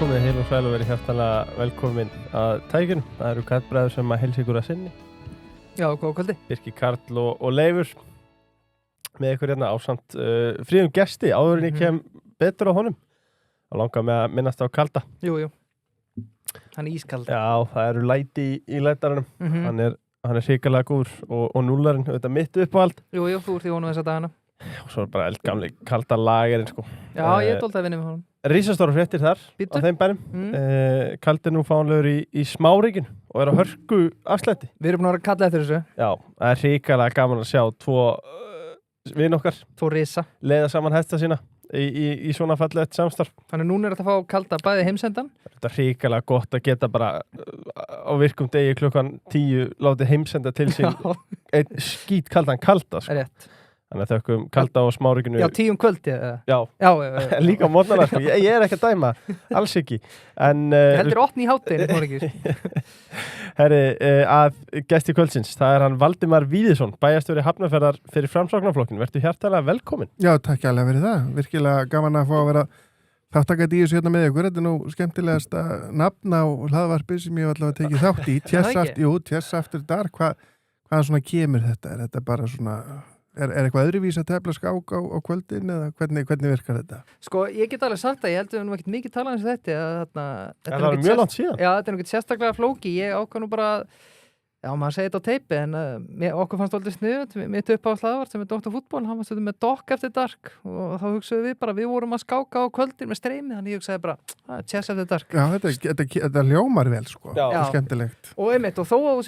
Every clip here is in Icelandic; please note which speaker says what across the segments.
Speaker 1: komið heil og sæl og verið hjartanlega velkomin að tækjunum. Það eru kallbræður sem að heilsa ykkur að sinni.
Speaker 2: Já, góða kvöldi.
Speaker 1: Birkir Karl og Leifur með ykkur hérna ásamt fríðum gesti áður en ég kem betur á honum. Það langar með að minnast á Kalda.
Speaker 2: Jú. Hann er ískaldur.
Speaker 1: Já, það eru læti í lætaranum. Hann er hrikalega góður og núlarinn, þetta mitt uppáhald.
Speaker 2: Jú, þú ert í honum þessa dagana.
Speaker 1: Og svo er bara eldgamli Kalda lagerinn sko.
Speaker 2: Já, ég er dálítið að vinna með honum.
Speaker 1: Rísastóra fréttir þar
Speaker 2: Bíddu.
Speaker 1: á þeim bænum. Kaldi er nú fánlegur í Smáríkinu og er á hörku afslætti.
Speaker 2: Við erum búin að vera að kalla eftir þessu.
Speaker 1: Já, það er hrikalega gaman að sjá tvo vin okkar
Speaker 2: Tvo risa.
Speaker 1: leiða saman hesta sína í svona fallegt samstarf.
Speaker 2: Þannig núna er þetta að fá Kalda bæði heimsendan.
Speaker 1: Þetta er hrikalega gott að geta bara á virkum degi klukkan 10 látið heimsenda til sín einn skít kaldan Kalda sko.
Speaker 2: Rétt.
Speaker 1: Þannig að þökkum Kalda og Smáríkinu.
Speaker 2: Já, 10 kvöldi.
Speaker 1: Já. Líka á morgnana sko. Ég er ekki að dæma, alls ekki. En
Speaker 2: Ég heldur 8 í hátteginu, þú ekki.
Speaker 1: Herri, að gesti kvöldsins, það er hann Valdimar Víðisson, bæjarstjóri Hafnarfjarðar fyrir Framsóknarflokkinn. Vertu hjartalega velkomin.
Speaker 3: Já, takk alveg fyrir það. Virkilega gaman að fá að vera þáttakandi í þessu hérna með ykkur. Þetta er nú skemmtilegasta nafn á hlaðvarpi sem ég hef allavega tekið þátt í. Chess After Dark. Hvaðan svona kemur þetta? Er þetta bara svona... Er eitthvað öðruvís að tefla skák á kvöldin eða hvernig virkar þetta?
Speaker 2: Sko, ég get alveg sagt að ég heldur nú ekkert mikið talað eins og þetta.
Speaker 1: Það er mjög langt síðan.
Speaker 2: Já, þetta er nú ekkert sérstaklega flóki. Ég ákvað nú bara... Já, maður segir þetta á teipi, en okkur fannst aldrei sniðut, mitt upp á hlaðvart sem er Dr. Fútból, hann var stöðum með Dokk Eftir Dark og þá hugsaðum við bara, við vorum að skáka á kvöldin með streymi, þannig ég hugsaði bara, Chess Eftir Dark.
Speaker 3: Já, þetta hljómar vel, sko,
Speaker 1: Já.
Speaker 3: skemmtilegt.
Speaker 2: Og einmitt, og þó að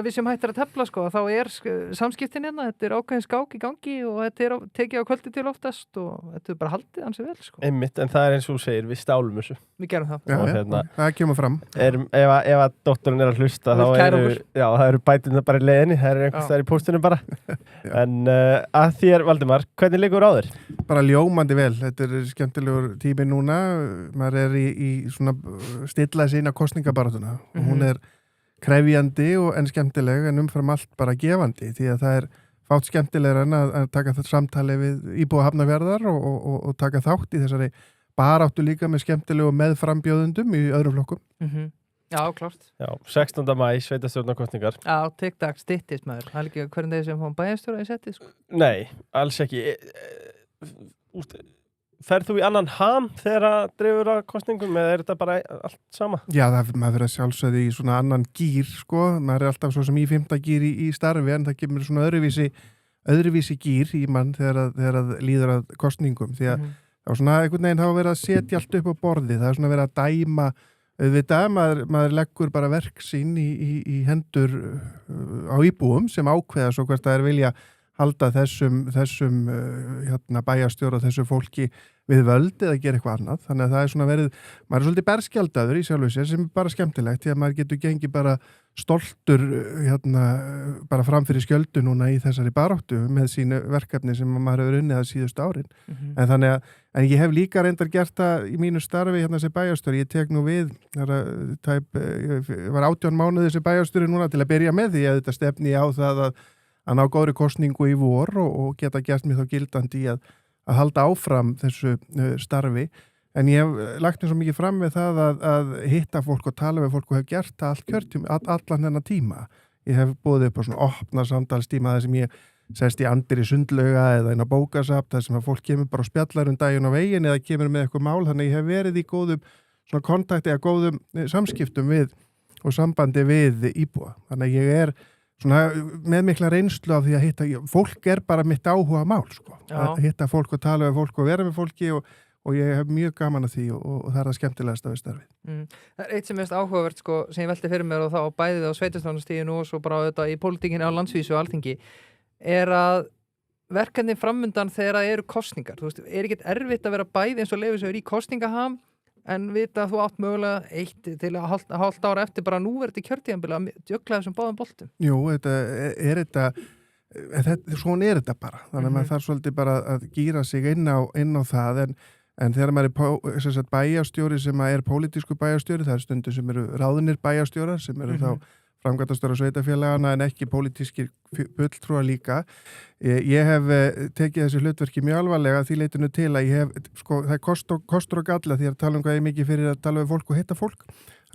Speaker 2: við sem hættir að tefla, sko, þá er samskiptin hérna, þetta er ákveðin skák í gangi og þetta er tekið á kvöldi til oftast og þetta er bara haldið ansi vel, sko.
Speaker 1: Einmitt, en það er eins og þú segir, við stálum þessu.
Speaker 2: Við gerum það.
Speaker 3: Já, það kemur fram.
Speaker 1: Ef að doktorinn er að hlusta, þá eru bætuna bara í leiðinni, það er einhvers þar í póstunum bara. En að þér, Valdimar, hvernig liggur á þér?
Speaker 3: Bara ljómandi vel, þetta er skemmtilegur tími núna, maður er í svona stilla sína kosningabaratuna og hún er krefjandi en skemmtileg en umfram allt bara gefandi því að það er fátt skemmtilegur en að taka þetta samtali við íbúa Hafnarfjarðar og taka þátt í þessari baráttu líka með skemmtilegu meðframbjóðundum í öðrum flokkum.
Speaker 2: Já, klárt.
Speaker 1: Já, 16. maí, sveitarstjórnarkosningar.
Speaker 2: Já, tek-tak styttist maður. Það er ekki hvernig þeir sem fá bæjarstjóra í setti, sko.
Speaker 1: Nei, alls ekki. Ferð þú í annan ham þegar að dreifur að kosningum eða er þetta bara allt sama? Já,
Speaker 3: maður verður að sjálfsögðu í svona annan gír, sko. Maður er alltaf svo sem í 5. gír í starfi en það kemur svona öðruvísi gír í mann þegar að líður að kosningum. Því að þá svona einhvern veginn hafa verið að setja allt upp á borði. Það er svona verið að dæma auðvitað, maður leggur bara verk sín í hendur á íbúum sem ákveða svo hvert að vilja halda þessum bæjarstjóra og þessu fólki við völd eða gera eitthvað annað. Þannig að það er svona verið, maður er svolítið berskjaldaður í sjálfu sér sem er bara skemmtilegt því að maður getur gengið bara stoltur bara framfyrir skjöldu núna í þessari baráttu með sínu verkefni sem maður hefur unnið að síðustu árin. En ég hef líka reyndar gert það í mínu starfi sem bæjarstjóri. Ég tek nú við, ég var 18 mánuði sem bæjarstjóri núna til að byrja með því að þetta stefni á það að ná góðri kosningu í vor og geta gert mér þá gildandi í að halda áfram þessu starfi. En ég hef lagt mér svo mikið fram með það að hitta fólk og tala með fólk og hef gert það allt kjörtíma, allan þennan tíma. Ég hef búið upp á svona opna samtalstíma þar sem ég sest í andir í sundlauga eða inn á bókasafn þar sem að fólk kemur bara og spjallar daginn á veginn eða kemur með eitthvað mál. Þannig ég hef verið í góðum svona kontakti eða góðum samskiptum við og sambandi við íbúa. Þannig að ég er svona með mikla reynslu af því að hitta, fólk er bara mitt áhuga mál, sko. Að hitta fólk og tala með fólk og vera með fólki og ég hef mjög gaman að því og það er það skemmtilegasta við starfið.
Speaker 2: Það er eitt sem mest áhugavert, sko, sem ég velti fyrir mér og þá bæðið á sveitarstjórnarstiginu og svo bara auðvitað í pólitíkinni á landsvísu og alþingi, er að verkefni framundan þegar það eru kosningar. Þú veist, er ekkert erfitt að vera bæði eins og Leifur sem er í kosningaham en vita að þú átt mögulega 1 til hálft ára eftir bara núverandi kjörtíðanbila að jökla þessum báðum boltum?
Speaker 3: Jú, svona er þetta bara. Þannig að maður þarf svolítið bara að gíra sig inn á það en þegar maður er bæjarstjóri sem er pólitísku bæjarstjóri, það er stundu sem eru ráðnir bæjarstjórar sem eru þá framkvæmdastjóra sveitafélagana en ekki pólitískir fulltrúar líka. Ég hef tekið þessi hlutverki mjög alvarlega því leitinu til að ég hef, það er kostur og galla því að tala hvað ég mikið fyrir að tala við fólk og hitta fólk,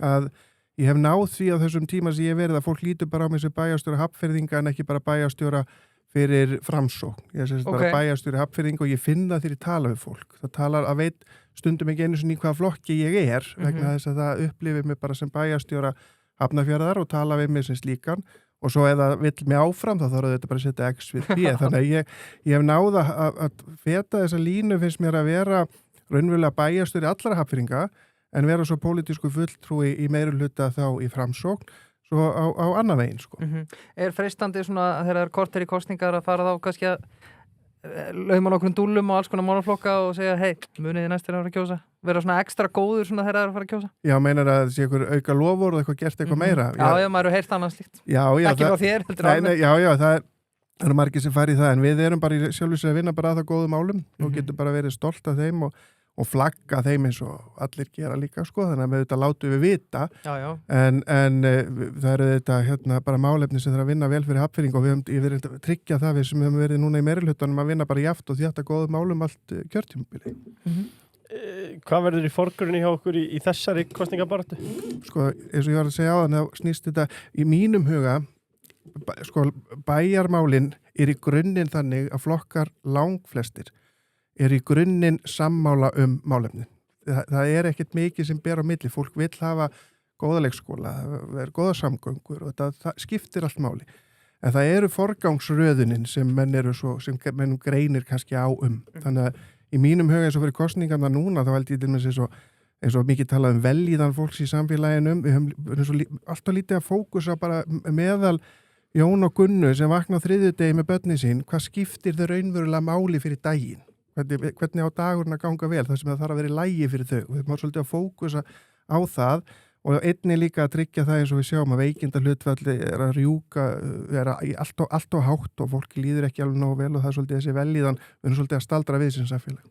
Speaker 3: að ég hef náð því á þessum tíma sem ég verið að fólk lítur bara á mig sem bæjarstjóra Hafnfirðinga en ekki bara bæjarstjóra fyrir Framsókn. Ég sést bara bæjarstjóri Hafnfirðinga og ég finna þegar ég tala við fólk. Það talar að veit stundum ekki einu sinni í hvaða flokki ég vegna þess að það upplifir mig bara sem bæjarstjóra Hafnarfjarðar og tala við mig sem slíkan og svo ef það vill mig áfram þá þarf þetta bara að setja X við B. Þannig að ég hef náð að feta þessa línu finnst mér að vera raunverulega bæjarstjóri allra Hafnfirðinga en vera svo pólitísku fulltrúi í meirihluta þá í Framsókn svo á annan veginn, sko.
Speaker 2: Er freistandi svona þegar það er korter í kosningar að fara þá kannski að lauma nokkrum dúllum og alls konar málaflokka og segja, hei, munið þið næstir að fara að kjósa? Vera svona ekstra góður svona þegar það er að fara að kjósa? Já,
Speaker 3: meinar að það sé ykkur auka lofur og eitthvað gert eitthvað meira?
Speaker 2: Já, maður eru heyrt annað slíkt. Ekki frá þér, heldur alveg.
Speaker 3: Já, það eru margir sem fari í það, en við erum bara sjálfsög að vinna bara að það góðum málum og getum bara verið stolt af þeim og flagga þeim eins og allir gera líka, sko, þannig að við þetta látum við vita en það eru þetta bara málefni sem þarf að vinna vel fyrir Hafnfirðinga og við verðum að tryggja það við sem höfum verið núna í meirihlutanum að vinna bara jaft og þetta góðum málum allt kjörtímabili.
Speaker 1: Hvað verður í forgrunni hjá okkur í þessari kosningabaráttu?
Speaker 3: Sko, eins og ég var að segja á þannig að snýst þetta í mínum huga, sko, bæjarmálin í grunninn þannig að flokkar langflestir í grunninn sammála málefni. Það er ekkert mikið sem ber á milli. Fólk vill hafa góða leikskóla, góða samgöngur og það skiptir allt máli. En það eru forgangsröðunin sem menn greinir kannski á Þannig að í mínum huga eins og fyrir kosningarna núna þá held ég til með eins og mikið talað velíðan fólks í samfélaginu. Við höfum alltaf lítið að fókusa bara meðal Jón og Gunnu sem vakna á þriðjudegi með börnin sín. Hvað skiptir þau raunverulega máli fyrir daginn? Hvernig á dagurinn að ganga vel, það sem það þarf að vera í lagi fyrir þau og við máum svolítið að fókusa á það og einnig líka að tryggja það eins og við sjáum að veikinda hlutfalli að rjúka, allt og hátt og fólki líður ekki alveg nógu vel og það er svolítið þessi velíðan, við erum svolítið að staldra við sem samfélag.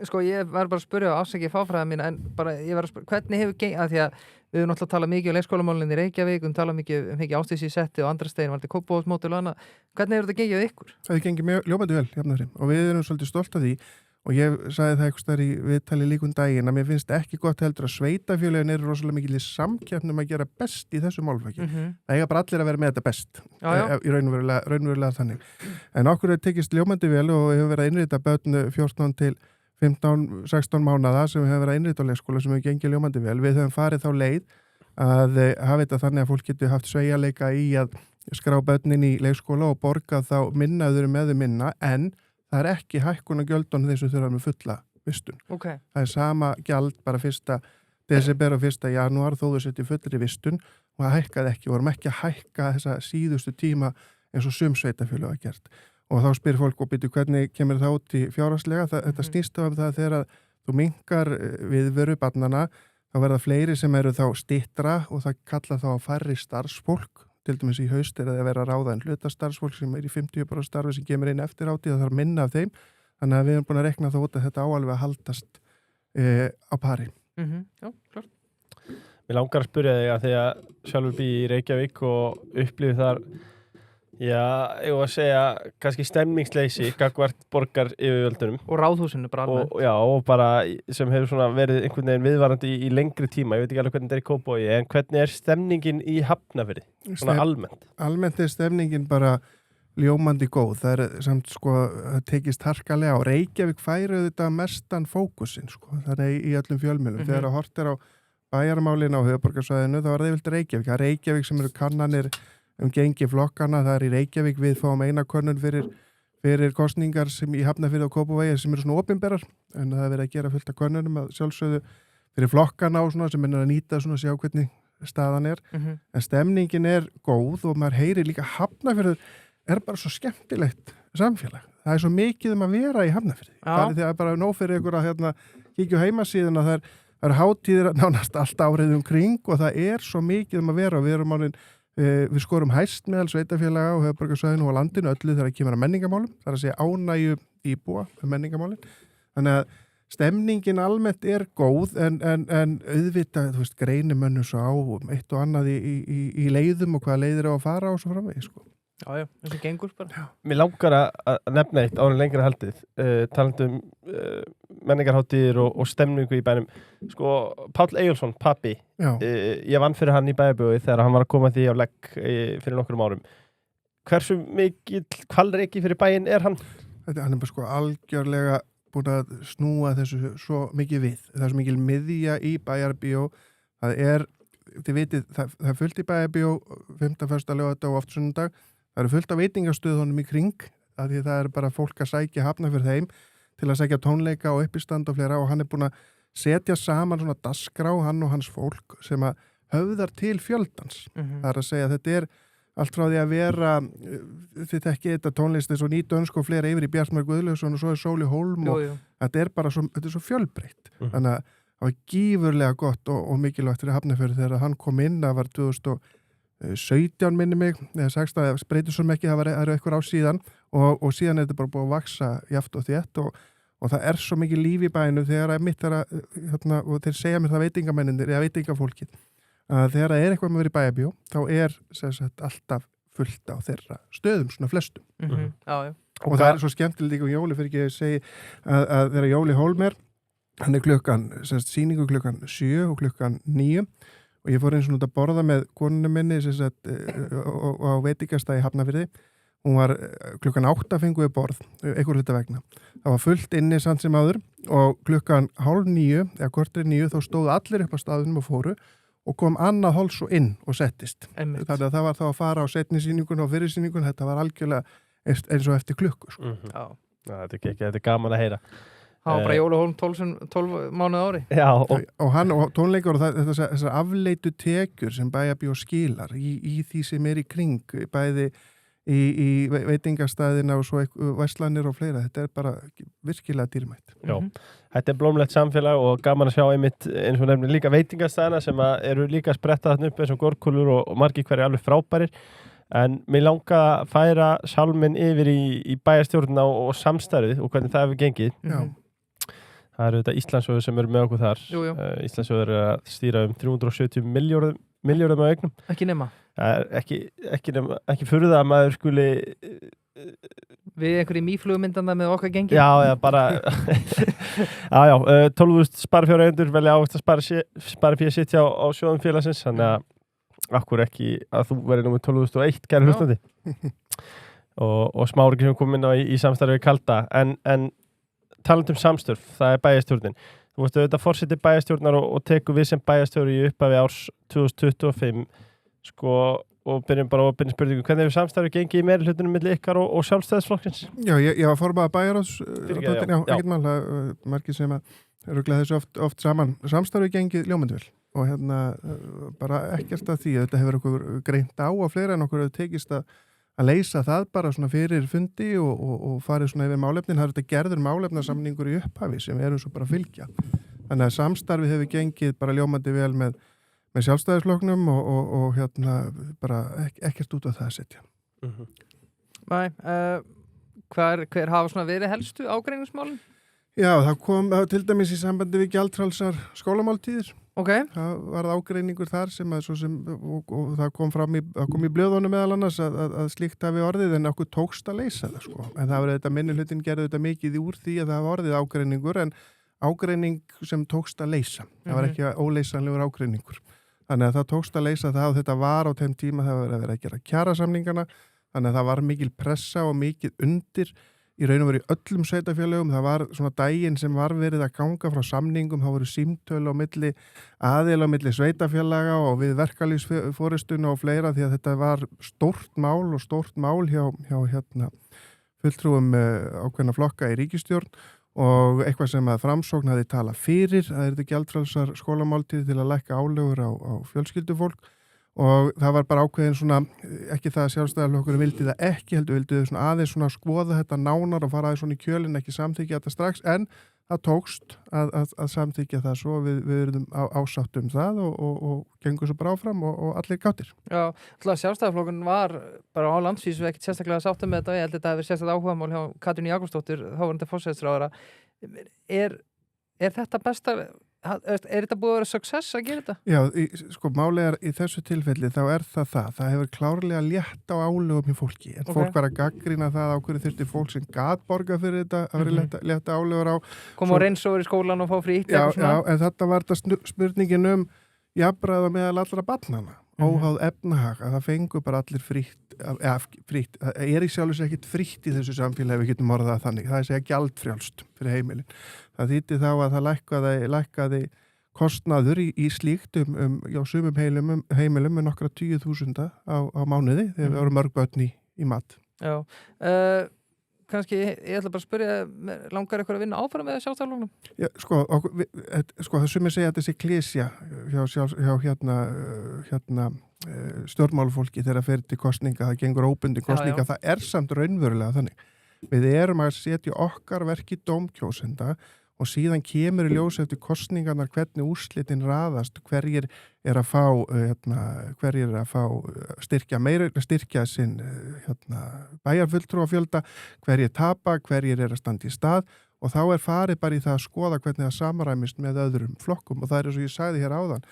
Speaker 2: Sko ég verður bara að spyrja á afsækja fáfræða mín en bara ég verður að spyrja, hvernig hefur gengið að því að við höfum náttúrulega talað mikið um leikskólamálinn í Reykjavík, við talað mikið um Ásdísi í setti og Andrastein var þetta Kópavogsmódel og annað. Hvernig hefur þetta gengið á ykkur?
Speaker 3: Það gengið mjög ljómandi vel, jafnari, og við erum svolítið stolt af því og ég sagði það eitthvað þar í viðtali líkun daginn að mér finnst ekki gott heldur að sveitafélögin eru rosalega mikil í samkeppnum að gera best í þessu málfæki. Það eiga bara allir að vera með þetta best í raunverulega þannig. En okkur hefur tekist ljómandi vel og hefur verið að innrita börn 14 til 15-16 mánaða sem við höfum verið að innrita á leikskóla sem hefur gengið ljómandi vel. Við höfum farið þá leið að hafa þetta þannig að fólk getur haft sveigjanleika í að skrá börnin í leikskóla og borga þá minnaður með þau minna en það er ekki hækkun á gjöldunum þess að þurfa með fulla vistun. Það er sama gjald bara 1. desember og 1. janúar þó þau setja fullri vistun og það hækkaði ekki. Við vorum ekki að hækka þessa síðustu tíma eins og sveitafélög hafa gert. Og þá spyr fólk og byrju hvernig kemur það út í fjárhagslega. Þetta snýst á það þegar þú minnkar viðveru barnana þá verða fleiri sem eru þá styttra og það kalla þá að færri starfsfólk. Til dæmis í haust er að vera að ráða en hlutastarfsfólk sem er í 50% starfi sem kemur inn eftir átíð það þarf minna af þeim. Þannig að við erum búin að rekna þá út að þetta áalveg að haldast á pari.
Speaker 2: Já, klart.
Speaker 1: Mér langar að spyrja þig að því að sjálfur bý í Reykjavík og upplifið þar ég var að segja kannski stemningsleysi gagnvart borgar yfirvöldunum
Speaker 2: og ráðhúsinu bara alveg
Speaker 1: og bara sem hefur svona verið einhvern veginn viðvarandi í lengri tíma, ég veit ekki alveg hvernig þetta er í Kópavogi en hvernig er stemningin í Hafnarfirði svona almennt? Almennt
Speaker 3: er stemningin bara ljómandi góð, það er samt sko tekist harkalega og Reykjavík færi þetta mestan fókusinn sko, þannig í öllum fjölmiðlum þegar að hort er á bæjarmálin á höfuðborgarsvæðinu þá var það vilt Reykjavík sem eru kannanir gengi flokkana, það er í Reykjavík við fáum eina könnun fyrir kosningar sem í Hafnarfirði og Kópavogi sem eru svona opinberar, en það er verið að gera fullt af könnunum að sjálfsögðu fyrir flokkana og svona sem er að nýta svona að sjá hvernig staðan er, en stemningin er góð og maður heyrir líka Hafnarfirður er bara svo skemmtilegt samfélag, það er svo mikið að vera í Hafnarfirði, það er því að bara nóg fyrir ykkur að kíkja heimasíðuna, það er hátíðir nánast allt árið kring og það er svo mikið að vera og við erum álinn við skorum hæst meðal sveitafélaga og höfuðborgarsvæðinu og landinu öllu þegar kemur að menningamálum, það er að segja ánægju íbúa með menningamálin. Þannig að stemningin almennt góð en auðvitað, þú veist, greinimönnu svo á eitt og annað í leiðum og hvaða leiðir á að fara og svo framvegis, sko.
Speaker 2: Já, eins og gengur bara.
Speaker 1: Mér langar að nefna eitt áður en lengra haldið, talandum menningarhátíðir og stemningu í bænum. Sko, Páll Eyjólfsson, pappi, ég vann fyrir hann í Bæjarbjói þegar hann var að koma því á legg fyrir nokkrum árum. Hversu mikill hvalreki fyrir bæinn hann?
Speaker 3: Hann bara sko algjörlega búin að snúa þessu svo mikið við. Það svo mikil miðja í Bæjarbjó. Það þið vitið, það fullt í Bæjarbjó 5. 1. laugardag og oft sunnudag. Það fullt af veitingastöðunum í kring, að því það bara fólk að sækja hafna fyrir þeim til að sækja tónleika og uppistand og fleira og hann búin að setja saman svona dagskrá, hann og hans fólk sem að höfðar til fjöldans. Það að segja að þetta allt frá því að vera, þið þekkið þetta tónlist eins og Nýdönsk og fleira yfir í Bjartmar Guðlaugsson og svo Sóli Hólm og þetta þetta svo fjölbreytt. Þannig að það var gífurlega gott og mikilvægt fyrir Hafnarfjörð þegar hann kom inn, það var 2017 minni mig, eða 16, það breytir svo mikið, það eru eitthvað á síðan og síðan þetta bara búið að vaksa jaft og þétt og það svo mikið líf í bænum þegar og þeir segja mér það veitingamennir eða veitingafólkið að þegar það eitthvað með verið í Bæjarbjó þá alltaf fullt á þeirra stöðum, svona flestum. Og það svo skemmtilegt líka jóli fyrir ekki að segja að þeirra Jóli Hólmer, hann klukkan, sýningu klukkan 7 og klukkan 9 og ég fór eins og út að borða með konunum minni á veitingastæði Hafnarfirði. Hún var klukkan 8 fengu við borð, einhver hluta vegna. Það var fullt inni samt sem áður og klukkan 8:30 eða 8:45 þá stóðu allir upp á staðunum og fóru og kom annað hálf svo inn og settist. Þannig að það var þá að fara á seinni sýningun og fyrir sýningun, þetta var algjörlega eins og eftir klukku. Sko.
Speaker 1: Þetta gaman að heyra.
Speaker 2: Það var bara Jólahólm 12 mánuð ári.
Speaker 1: Já,
Speaker 3: og hann og tónleikar og þessar afleitu tekjur sem Bæjarbjó skilar í því sem í kring, bæði í veitingastæðina og svo verslanir og fleira. Þetta bara virkilega dýrmætt.
Speaker 1: Já, þetta blómlegt samfélag og gaman að sjá einmitt eins og nefnir líka veitingastæðina sem eru líka að spretta þarna upp eins og gorkúlur og margir hverju alveg frábærir. En mér langa að færa sálminn yfir í bæjarstjórnina og samstarfið og hvernig það hefur gengið.
Speaker 3: Já.
Speaker 1: Það eru þetta Íslandssjóður sem eru með okkur þar. Íslandssjóður að stýra 370 milljörðum á eignum.
Speaker 2: Ekki nema.
Speaker 1: Ekki furða að maður skuli...
Speaker 2: Við einhverjum mýflugmyndanda með okkar gengi.
Speaker 1: Já, bara... 12.000 sparifjáreigendur velja ávist að spara fyrir sitt á sjóðum félagsins, þannig að akkur ekki að þú verið númer 12.001 kæri hlustandi. og Smári sem kom inn á í samstarfi kalda, en talandi samstörf, það bæjarstjórnin. Þú veist auðvitað forsetið bæjarstjórnar og tekur við sem bæjarstjóri í upphafi árs 2025 sko, og byrjum bara á opinni spurningu, hvernig hefur samstarfi gengið í meirihlutunum milli ykkar og sjálfstæðisflokksins? Já,
Speaker 3: ég var formaður bæjarráðs ekkert mál, margir sem að rugla þessu oft saman. Samstarfi gengið ljómandi vel og bara ekkert að því að þetta hefur okkur greint á fleira en okkur hefur tekist að leysa það bara svona fyrir fundi og farið svona yfir málefnin. Það þetta gerður málefnasamningur í upphafi sem erum svo bara að fylgja. Þannig að samstarfið hefur gengið bara ljómandi vel með sjálfstæðisflokknum og bara ekkert út á það að setja.
Speaker 2: Nei, hver hafa svona verið helstu ágreiningsmálin?
Speaker 3: Já, það kom til dæmis í sambandi við gjaldfrjálsar skólamáltíðir. Það var ágreiningur þar og það kom í blöðunum meðal annars að slíkt hafi orðið en okkur tókst að leysa það sko. En það var þetta minnihlutin gerði þetta mikið úr því að það var orðið ágreiningur en ágreining sem tókst að leysa. Það var ekki óleysanlegur ágreiningur. Þannig að það tókst að leysa það og þetta var á þeim tíma það var að vera að gera kjarasamningana. Þannig að það var mikil pressa og mikið undir í raun og veru í öllum sveitarfélögum. Það var svona daginn sem var verið að ganga frá samningum, það voru símtöl á milli aðila á milli sveitarfélaga og við verkalýðsforystuna og fleira því að þetta var stórt mál hjá fulltrúum ákveðna flokka í ríkisstjórn og eitthvað sem að Framsókn hafði talað fyrir að þetta gjaldfrjálsar skólamáltíðir til að lækka álögur á fjölskyldufólk. Og það var bara ákveðin svona, ekki það að sjálfstæðarflokkurinn vildi það ekki, heldur vildi þau svona aðeins svona skoða þetta nánar og fara aðeins svona í kjölinn, ekki samþykja þetta strax, en það tókst að samþykja það svo við erum ásátt það og gengur svo bara áfram og allir gáttir. Já,
Speaker 2: alltaf sjálfstæðarflokkurinn var bara á landsvísu ekkert sérstaklega sáttum með þetta, ég held þetta að vera sérstaklega áhugamál hjá Katrínu Jakobsdóttur, þáverandi forsætisráðherra. er þetta besta, er þetta búið að vera success að gera þetta?
Speaker 3: Já, sko, málega í þessu tilfelli þá er það hefur klárlega létt á álögum í fólki, en fólk var að gaggrina það á hverju þurfti fólk sem gat borga fyrir þetta að vera létt álögur á.
Speaker 2: Kom á reynsóður í skólan og fá frítt.
Speaker 3: Já, en þetta var þetta spurningin jafnræða meðal allra barnanna, óháð efnahag, að það fengu bara allir frítt, það í sjálfu sér ekkert frítt í þessu samfélagi, við getum orðað þannig, það segja gjaldfrjálst fyrir heimilin. Það þýddi þá að það lækkaði kostnaður í slíkt sumum heimilum með nokkra 10.000 á mánuði þegar við vorum mörg börn í mat.
Speaker 2: Já, kannski, ég ætla bara að spyrja, langar eitthvað að vinna áfram með sjálfstæðarflokknum? Já,
Speaker 3: það sumir segja að þessi klísja hjá stjórnmálafólki þegar fer til kostninga, það gengur óbundi kostninga, það er samt raunverulega þannig. Við erum að setja okkar verk í dómkjósenda og síðan kemur í ljós eftir kostningarnar hvernig úrslitin raðast, hverjir er að fá styrkja sinn bæjarfulltrúafjölda, hverjir tapa, hverjir er að standa í stað og þá er farið bara í það að skoða hvernig það samræmist með öðrum flokkum og það er eins og ég sagði hér áðan.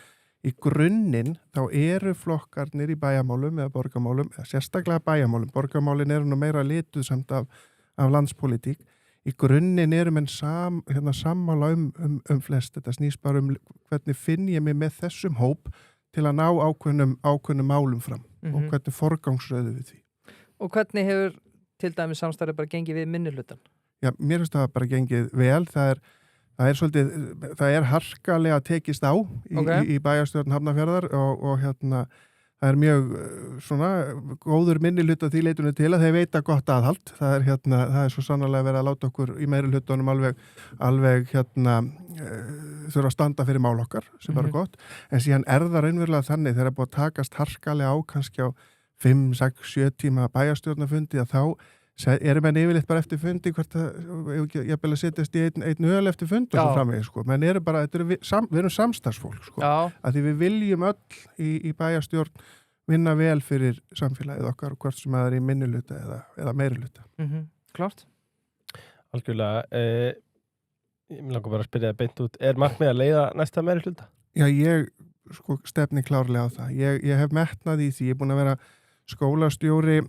Speaker 3: Í grunninn þá eru flokkarnir í bæjarmálum eða borgarmálum, sérstaklega bæjarmálum, borgarmálin eru nú meira lituð samt af landspolítík. Í grunninn eru menn sammála flest. Þetta snýst bara hvernig finn ég mig með þessum hóp til að ná ákveðnum málum fram og hvernig forgangsröðu við því.
Speaker 2: Og hvernig hefur til dæmis samstarfið bara gengið við minnihlutann? Já,
Speaker 3: mér finnst það bara gengið vel. Það er harkalega tekist á í bæjarstjórn Hafnarfjarðar og það er mjög góður minnihluta því leitinu til að þeir veita gott aðhald. Það er svo sannarlega verið að láta okkur í meirihlutunum alveg þurfa að standa fyrir mál okkar sem bara gott. En síðan er það raunverulega þannig þegar það er búið að takast harkalega á kannski á 5, 6, 7 tíma bæjarstjórnafundi að þá erum menn yfirleitt bara eftir fundi hvort ég vil að setjast í einn öl eftir fund og svo framvegis, sko. Menn eru bara, við erum samstarfsfólk, sko. Að því við viljum öll í bæjarstjórn vinna vel fyrir samfélagið okkar og hvort sem það er í minnihluta eða meirihluta.
Speaker 2: Klart.
Speaker 1: Algjörlega, ég langar bara að spyrja það beint út, er markmið að leiða næsta meirihluta?
Speaker 3: Já, ég stefni klárlega á það. Ég hef metnað í því, ég er búin að vera skólastjóri,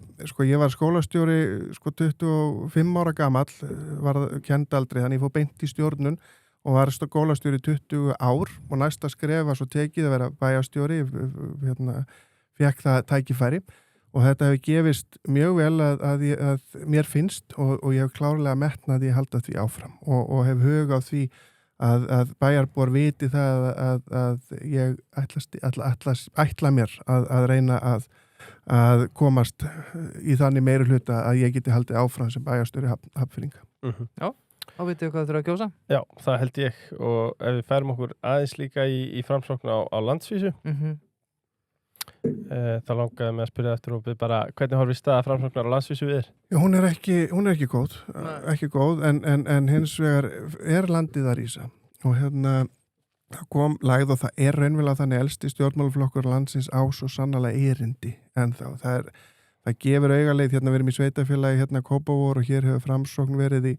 Speaker 3: ég var skólastjóri 25 ára gamall, var kendaldri, þannig ég fór beint í stjórnun og var skólastjóri 20 ár og næsta skref var svo tekið að vera bæjarstjóri, fekk það tækifæri og þetta hefur gefist mjög vel að mér finnst og ég hef klárlega metnað því að halda því áfram og hef hug á því að bæjarbúar viti það að ég ætla mér að reyna að komast í þannig meirihluta að ég geti haldið áfram sem bæjarstjóri Hafnfirðinga.
Speaker 2: Já, þá veitum við hvað það þurfa að kjósa.
Speaker 1: Já, það held ég og ef við færum okkur aðeins líka í framsókn á landsvísu þá langaði mig að spyrja eftir og bara hvernig horfir staða framsóknar á landsvísu við þér?
Speaker 3: Já, hún er ekki góð en hins vegar er landið að rísa og það kom lagð og það er raunverulega þannig elsti stjórnmálaflokkur landsins á svo sannarlega erindi en það gefur augaleið, við erum í sveitafélagi Kópavog og hér hefur framsókn verið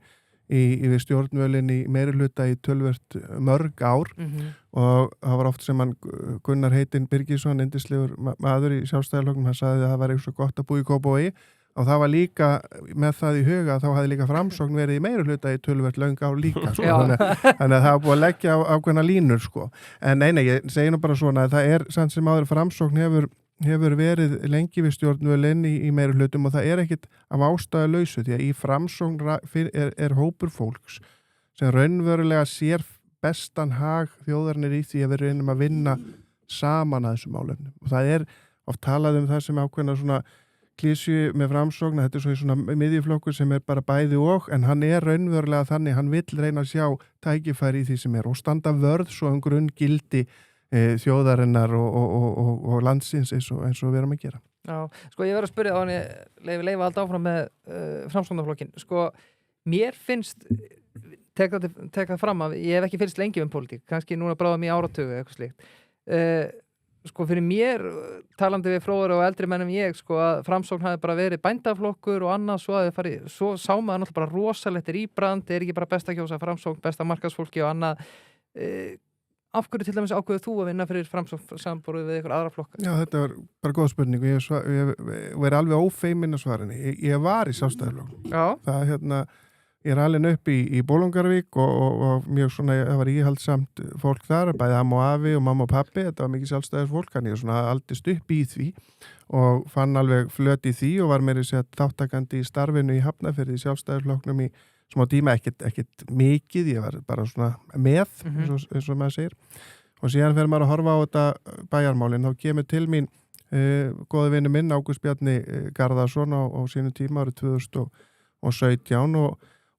Speaker 3: í stjórnvölin í meirihluta í tölvert mörg ár og það var oft sem Gunnar heitinn Birgisson, yndislegur maður í Sjálfstæðarflokknum, hann sagði að það var eitthvað gott að búa í Kópavogi og það var líka með það í huga að þá hafði líka framsókn verið í meirihluta í tölvert löng ár líka þannig að það var búið að leggja á ákveðna línur en nei, ég segi nú bara svona að það er samt sem áður framsókn hefur verið lengi við stjórnvölinn í meirihlutum og það er ekkit af ástæðu lausu því að í framsókn er hópur fólks sem raunverulega sér bestan hag þjóðarinnar í því að við reynum að vinna saman að þessum málefnum og það er oft talað það sem ákveðna svona klísju með framsókn, þetta er svona miðjuflokkur sem er bara bæði og, en hann er raunverulega þannig, hann vill reyna að sjá tækifæri í því sem er og standa vörð svo grunngildi þjóðarinnar og landsins eins og við erum að gera.
Speaker 2: Já, ég verður að spyrja á hann, leifa að halda áfram með framsóknarflokkin. Mér finnst, tek það fram að ég hef ekki fylgst lengi pólitík, kannski núna bráðum í áratugu eitthvað slíkt. sko fyrir mér, talandi við fróðar og eldri mennum ég, sko að Framsókn hafi bara verið bændaflokkur og annað svo sá maður náttúrulega bara rosalegt rýbrand, ekki bara besta kjósa Framsókn, besta markaðsfólki og annað. Af hverju til dæmis ákveður þú að vinna fyrir Framsókn samborið við ykkur aðra flokka?
Speaker 3: Já, þetta var bara góð spurning og ég verið alveg ófeiminn að svara henni. Ég var í Sjálfstæðisflokknum.
Speaker 2: Já.
Speaker 3: Það ég alveg upp í Bolungarvík og mjög svona, það var íhaldsamt fólk þar, bæði amma og afi og mamma og pappi, þetta var mikið sjálfstæðisfólk, hann ég svona aldist upp í því og fann alveg flöt í því og var meira sér þáttakandi í starfinu í Hafnarfirði í Sjálfstæðisflokknum í smá tíma, ekkert mikið, ég var bara svona með, eins og maður segir. Og síðan fer maður að horfa á þetta bæjarmálin, þá kemur til mín góði vinur minn, Ágúst Bjarni Garðarsson á sínu tíma árið 2017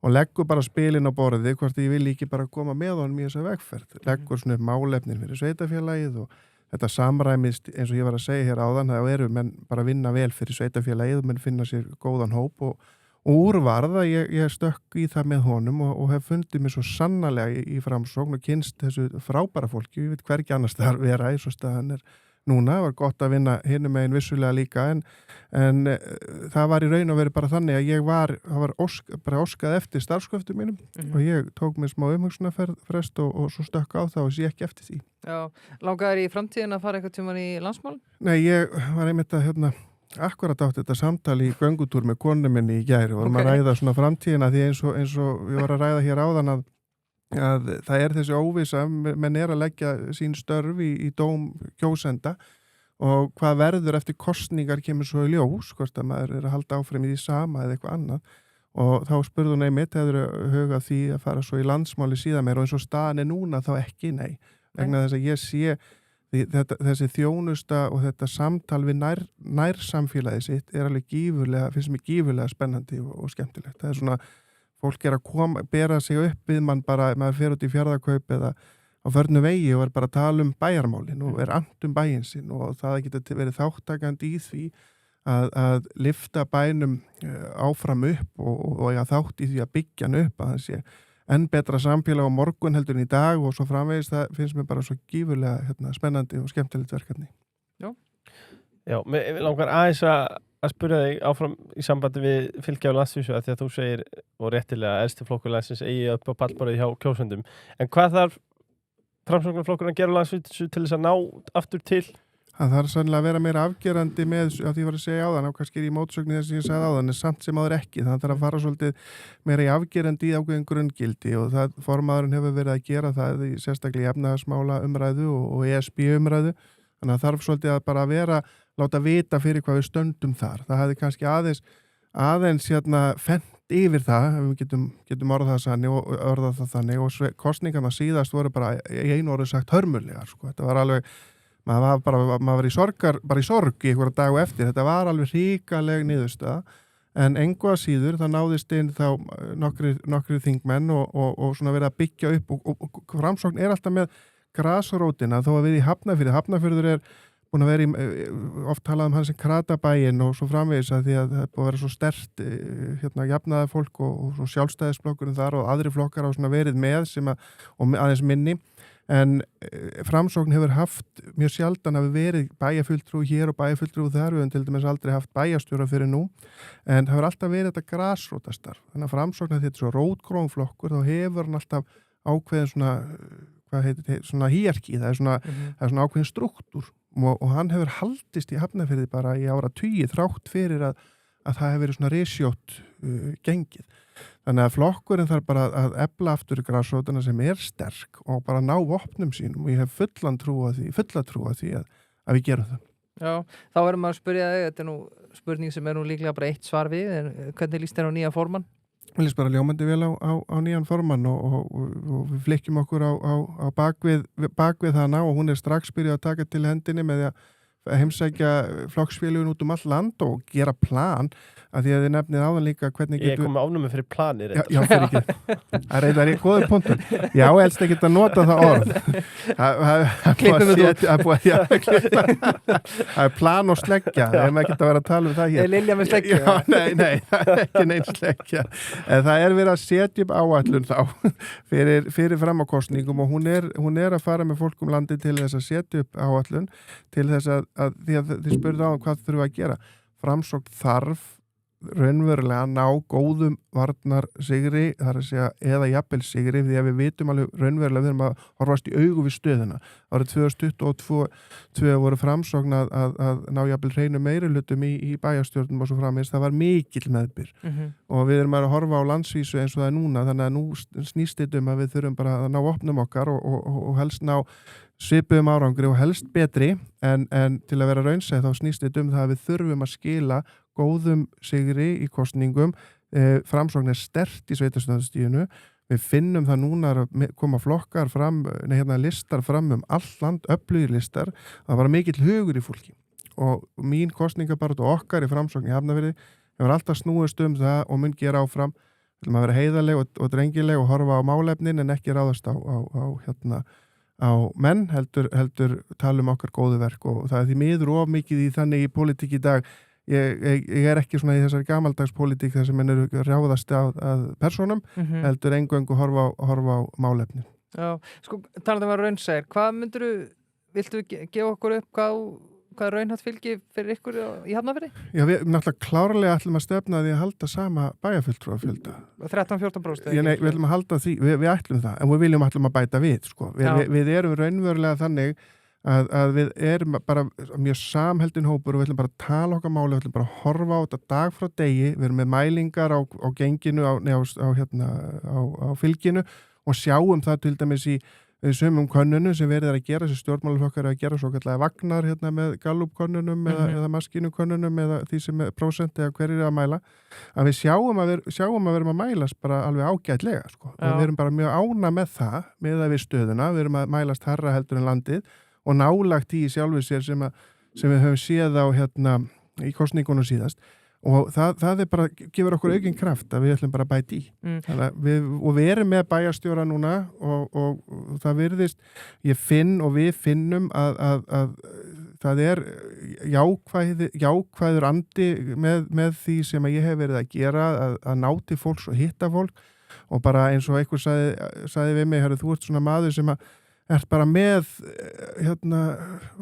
Speaker 3: og leggur bara spilin á borðið, hvort ég vil ekki bara koma með honum í þessa vegferð. Leggur svona upp málefnin fyrir sveitafélagið og þetta samræmist, eins og ég var að segja hér áðan, þá eru menn bara að vinna vel fyrir sveitafélagið, menn finna sér góðan hóp og úrvarða, ég stökk í það með honum og hef fundið mér svo sannarlega í Framsókn og kynst þessu frábæra fólki, ég veit hvergi annars það vera eins og staðan núna, var gott að vinna hinum megin vissulega líka en það var í raun og verið bara þannig að það var bara óskað eftir starfsköftum mínum og ég tók mér smá umhugsunarfrest og svo stökk á það og sé ekki eftir því.
Speaker 2: Já, langaður í framtíðin að fara eitthvað tímann í landsmál?
Speaker 3: Nei, ég var einmitt að akkurat átti þetta samtali í göngutúr með konu minni í gær og maður ræða svona framtíðina því eins og við var að ræða hér áðan að það þessi óvissa, menn að leggja sín störf í dóm kjósenda og hvað verður eftir kosningar kemur svo í ljós, hvort að maður að halda áfram í því sama eða eitthvað annað og þá spurðu hún einmitt, hefur hugað því að fara svo í landsmáli síðan meir og eins og staðan núna þá ekki, nei, vegna þess að ég sé þessi þjónusta og þetta samtal við nær samfélagið sitt alveg gífurlega, finnst mér gífurlega spennandi og skemmtilegt. Það svona fólk að bera sig upp við mann bara, maður fer út í Fjarðarkaup eða á förnu vegi og bara að tala bæjarmálin og annt bæinn sinn og það getur verið þáttakandi í því að lyfta bænum áfram upp og að þátt í því að byggja hann upp að það sé enn betra samfélag á morgun heldur en í dag og svo framvegis, það finnst mér bara svo gífurlega spennandi og skemmtilegt verkefni.
Speaker 1: Já, mér langar aðeins að spyrja þig áfram í sambandi við fylgi á landsvísu að því að þú segir og réttilega elsti flokkur landsins eigi upp á pallborðið hjá kjósendum. En hvað þarf Framsóknarflokkurinn að gera á landsvísu til þess að ná aftur til?
Speaker 3: Það þarf sannlega að vera meira afgerandi með að því var að segja áðan, á kannski í mótsögni þess að ég sagði áðan, en samt sem áður ekki. Það þarf að fara svolítið meira í afgerandi í ákveðin grunngildi og það formaðurinn hefur verið að gera það í sérstaklega efnahagsmála umræðu og ESB umræðu. Þannig að þarf svolítið að bara vera, láta vita fyrir hvað við stöndum þar. Það hefði kannski aðeins fennt yfir það, ef við getum orðað það þannig og kosningarna síðast voru bara í einu orðu sagt hörmulegar. Sko. Þetta var alveg maður var í sorg í einhverja dag og eftir, þetta var alveg hrikaleg niðurstaða, en engu að síður það náðist inn þá nokkrir þingmenn og svona verið að byggja upp og Framsókn alltaf með grasrótina, þó að við í Hafnarfjörður búin að vera oft talað hann sem kratabæinn og svo framvegis að því að það búið að vera svo sterkt jafnaða fólk og svo sjálfstæðisflokkurinn þar og aðri flokkar á svona verið með og aðeins minni. En Framsókn hefur haft mjög sjaldan hafi verið bæjarfulltrú hér og bæjarfulltrú þar, við höfum til dæmis aldrei haft bæjarstjóra fyrir nú, en það hefur alltaf verið þetta grasrótastarf. Þannig að Framsókn að þetta svo rótgrónflokkur, þá hefur hann alltaf ákveðin svona hierarki, það er svona ákveðin struktúr og hann hefur haldist í Hafnarfirði bara í áratugi þrátt fyrir að það hefur verið svona resjótt gengið. Þannig að flokkurinn þarf bara að efla aftur grasrótina sem sterk og bara ná vopnum sínum og ég hef fulla trú að því að við gerum það.
Speaker 2: Já, þá erum maður að spyrja þig, þetta nú spurning sem nú líklega bara eitt svar við, en hvernig líst þér á nýja formann?
Speaker 3: Mér líst bara ljómandi vel á nýjan formann og við flykkjum okkur á bakvið hana og hún strax byrjuð að taka til hendinni með því að heimsækja flokksfélögin út all land og gera plan að því að þið nefnið áðan líka hvernig
Speaker 1: Ég kom með ánumum fyrir planir.
Speaker 3: Já, fyrir ekki. Það reyndar ég góður punktur. Já, helst ekki að nota það orð.
Speaker 2: Klippum við
Speaker 3: Það er plan og sleggja. Það er ekki að vera að tala það hér.
Speaker 2: Lilja með sleggju.
Speaker 3: Já, nei, það er ekki neins sleggja. En það verið að setja upp áætlun þá fyrir fram á kosningum og hún er að fara með fólk landi til þess að setja upp áætlun til þess að þið spurðu á hvað þurfum að gera. Framsókn þarf raunverulega að ná góðum varnar sigri, þar að segja eða jafnvel sigri, því að við vitum alveg raunverulega við erum að horfast í augu við stöðuna. Árið 2022 voru Framsókn að ná jafnvel hreinu meirihlutum í bæjarstjórnum og svo framins, það var mikill meðbyr og við erum að horfa á landsvísu eins og það er núna, þannig að nú snýst þetta að við þurfum bara að ná opnum okkar og helst ná svipuðum árangri og helst betri en til að vera raunsæð þá snýst þetta það að við þurfum að skila góðum sigri í kosningum. Framsókn er sterkt í sveitarstjórnarstiginu. Við finnum það núna að koma flokkar fram, listar fram all land, öflugir listar. Það var mikill hugur í fólki og mín kosningabaráttu okkar í Framsókn í Hafnarfirði hefur alltaf snúist það og mun gera áfram. Við viljum að vera heiðarleg og drengileg og horfa á málefnin en ekki ráðast á menn, heldur tala okkar góðu verk og það er því miður of mikið í þannig í pólitík í dag. Ég er ekki svona í þessari gamaldagspólitík þar sem menn eru ráðast að persónum, heldur eingöngu horfa á málefnin.
Speaker 2: Já, sko, talandi að raunsæðir, viltu gefa okkur upp hvað raunhætt fylgi fyrir ykkur í Hafnarfirði?
Speaker 3: Já, við náttúrulega klárlega ætlum að stefna því að halda sama bæjarfulltrúafjölda.
Speaker 2: 13-14%?
Speaker 3: Nei, við ætlum að halda því, við ætlum það, en við ætlum að bæta við, sko. Við erum raunverulega þannig að við erum bara mjög samheldin hópur og við ætlum bara að tala okkar máli, við ætlum bara að horfa á þetta dag frá degi, við erum með mælingar á genginu, á fylginu og sjáum það til dæmis í sumum könnunum sem verið að gera, sem stjórnmálaflokkar að gera svo kallega vagnar með Gallup-könnunum eða maskínu-könnunum eða því sem er prósent eða hverjir að mæla, að við sjáum að við erum að mælast bara alveg ágætlega, sko. Við erum bara mjög ána með það, með að við stöðuna, við erum að mælast hærra heldur en landið og nálagt í sjálfu sér sem við höfum séð á í kosningunum síðast og það er bara, gefur okkur aukinn kraft að við ætlum bara að bæta í. Við erum með bæjarstjóra núna og það virðist, við finnum að það er jákvæður andi með því sem að ég hef verið að gera, að ná til fólks og hitta fólk og bara eins og einhver sagði við mig, þú ert svona maður sem að ert bara með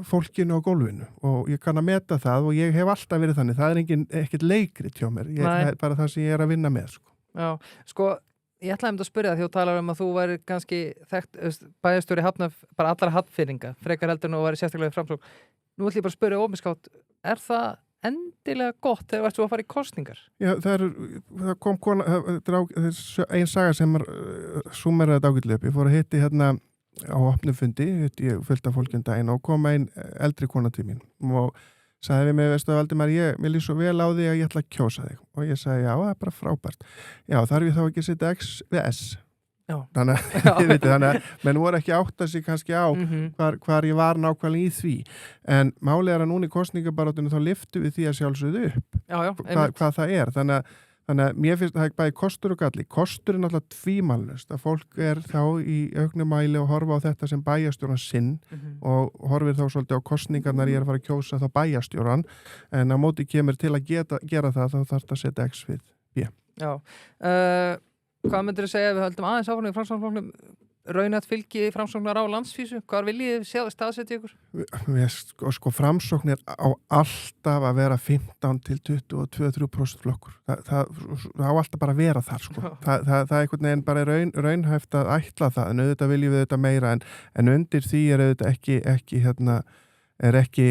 Speaker 3: fólkinu á gólfinu og ég kann að meta það og ég hef alltaf verið þannig, það er ekkert leikrit hjá mér, það er bara það sem ég er að vinna með, sko.
Speaker 2: Já, sko, ég ætlaði að spyrja því þú talar að þú væri kannski þekkt bæjarstjóri bara allra Hafnfirðinga, frekar heldur nú og væri sérstaklega í Framsókn. Nú ætlum ég bara að spyrja ómiskátt, er það endilega gott þegar þú að fara í kosningar? Já,
Speaker 3: það kom ein saga sem súmeraði ágætlega upp, ég fór að hitti á opnum fundi, ég fylgta fólkjum daginn og kom einn eldri kona til mín og sagði við mig, veistu Valdimar, mér líst svo vel á því að ég ætla að kjósa þig og ég sagði, já, það er bara frábært. Já, þarf ég þá ekki að setja X við S. Já. Þannig að menn voru ekki átt að sig kannski á hvar ég var nákvæmlega í því. En málið er að núna í kosningabaráttinu þá lyftu við því að sjálfsögðu upp hvað það er. Þannig að mér finnst það ekki bæði kostur og galli. Kostur er náttúrulega tvímælust að fólk er þá í auknum mæli og horfa á þetta sem bæjarstjóran sinn og horfir þá svolítið á kosningarnar ég er að fara að kjósa þá bæjarstjóran en á móti kemur til að gera það þá þarf það að setja X við B. Já.
Speaker 2: Hvað myndir þú segja við höldum aðeins áfram í Framsóknarflokknum raunhætt fylgi Framsóknar á landsvísu? Hvar viljið þið staðsetja ykkur?
Speaker 3: Sko Framsókn er á alltaf að vera 15-22-23% flokkur. Það á alltaf bara að vera þar, sko. Það er einhvern veginn bara raunhæft að ætla það, en auðvitað viljum við þetta meira, en undir því er auðvitað ekki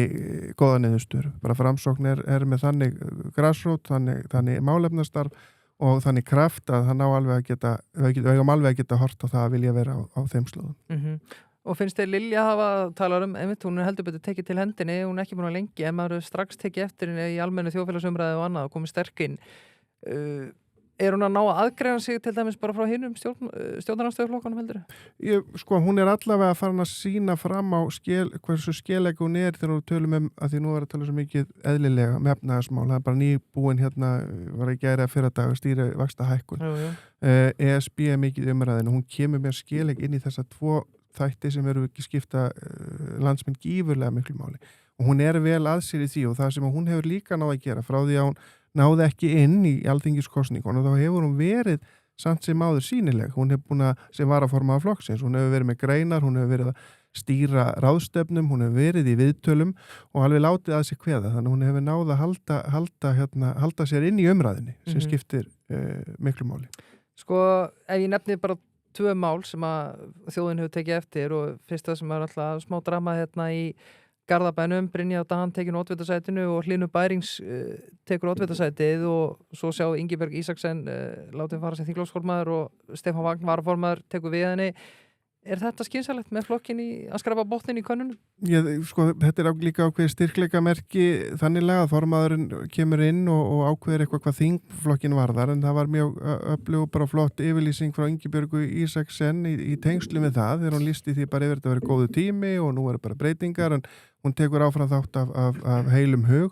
Speaker 3: góða niðurstöður. Bara Framsókn er með þannig grasrót, þannig málefnastarf og þannig kraft að það ná alveg að geta við eigum alveg að geta hort á það að vilja vera á þeim slóðum.
Speaker 2: Og finnst þér Lilja hafa talað einmitt, hún er heldur betur tekið til hendinni, hún er ekki búin að lengi en maður strax tekið eftir henni í almennu þjóðfélagsumræðu og annað og komið sterk inn. hún að ná að aðgreina sig til dæmis bara frá hinum stjórnarandstöðuflokkanum heldur?
Speaker 3: Sko, hún er allavega farin að sína fram á hversu skeleg hún er þegar hún tölum að því nú var að tala svo mikið eðlilega með efnahagsmál, það er bara nýbúin hérna, var að gera fyrir dag að stýra vaxtahækkun. ESB er mikið umræðin og hún kemur með skeleg inn í þessa 2 þætti sem eru ekki skipta landsmenn gífurlega miklu máli og hún er vel að sér í því og það sem hún hefur líka náð að gera frá því að hún náði ekki inn í alþingiskosningunum og þá hefur hún verið samt sem áður sýnileg, hún hefur búin að sem var að formaða flokksins, hún hefur verið með greinar, hún hefur verið að stýra ráðstefnum, hún hefur verið í viðtölum og alveg látið að sig kveða, þannig hún hefur náð að halda sér inn í umræðinni sem skiptir miklu máli.
Speaker 2: Sko, ef ég nefni bara 2 mál sem að þjóðin hefur tekið eftir og fyrsta sem er alltaf smá drama hérna í Garðabænum, Brynja Dan tekin oddvitasætinu og Hlynur Bærings tekur oddvitasætið og svo sjá Ingibjörg Ísaksen látið fara sem þingflokksformaður og Stefán Vagn varaformaður tekur við henni. Er þetta skynsamlegt með flokkin að skrafa botnin í könnunum?
Speaker 3: Sko, þetta er líka ákveðið styrkleikamerki þannig að formaðurinn kemur inn og ákveður eitthvað hvað þingflokkin varðar en það var mjög öflug bara flott yfirlýsing frá Ingibjörgu Ísaksen í tengslu með það þegar hún listi því bara yfir þetta verið góðu tími og nú eru bara breytingar en hún tekur áfram þátt af heilum hug.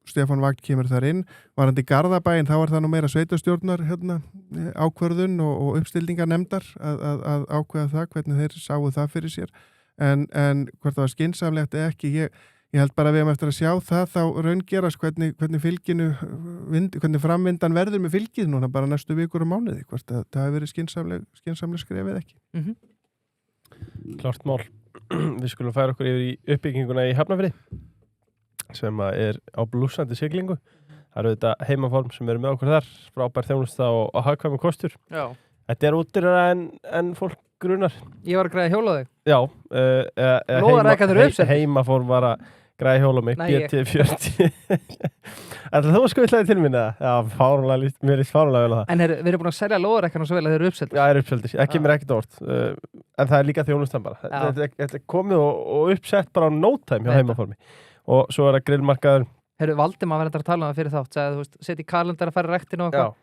Speaker 3: Stefán Vagn kemur þar inn. Varandi Garðabæinn, þá var það nú meira sveitastjórnar ákvörðun og uppstillingar nefndar að ákveða það, hvernig þeir sáu það fyrir sér. En hvort það var skynsamlegt eða ekki, ég held bara að við hefum eftir að sjá það þá raungerast hvernig fylginu, hvernig framvindan verður með fylgið núna bara næstu vikur og mánuði, hvort það hefur verið skynsamleg skrefið ekki.
Speaker 1: Klart mál. Við skulum færa okkur yfir í uppbygginguna í Hafnarfirði sem er á blúsandi siglingu. Það eru þetta heimaform sem eru með okkur þar, frábær þjónusta og hagkvæmur kostur.
Speaker 2: Já.
Speaker 1: Þetta er útdýrara en fólk grunar.
Speaker 2: Ég var að græða hjóla þig.
Speaker 1: Já.
Speaker 2: Heimaform
Speaker 1: var að græða hjóla mig, BT40. Ætla þú að skutlaði til minna? Já, mér er fáránlega vel að það.
Speaker 2: En við erum búin að selja lóðarekkana svo vel að þeir eru uppseldir.
Speaker 1: Já, þeir eru uppseldir. Það kemur ekkert orð. En það er líka þjónustan bara. Þetta er komið og uppsett bara á no time hjá heimaformi. Og svo er það grillmarkaður.
Speaker 2: Valdimar var þetta að tala um það fyrir þátt, sagði þú setja í kalendar að fara ræktinu og eitthvað.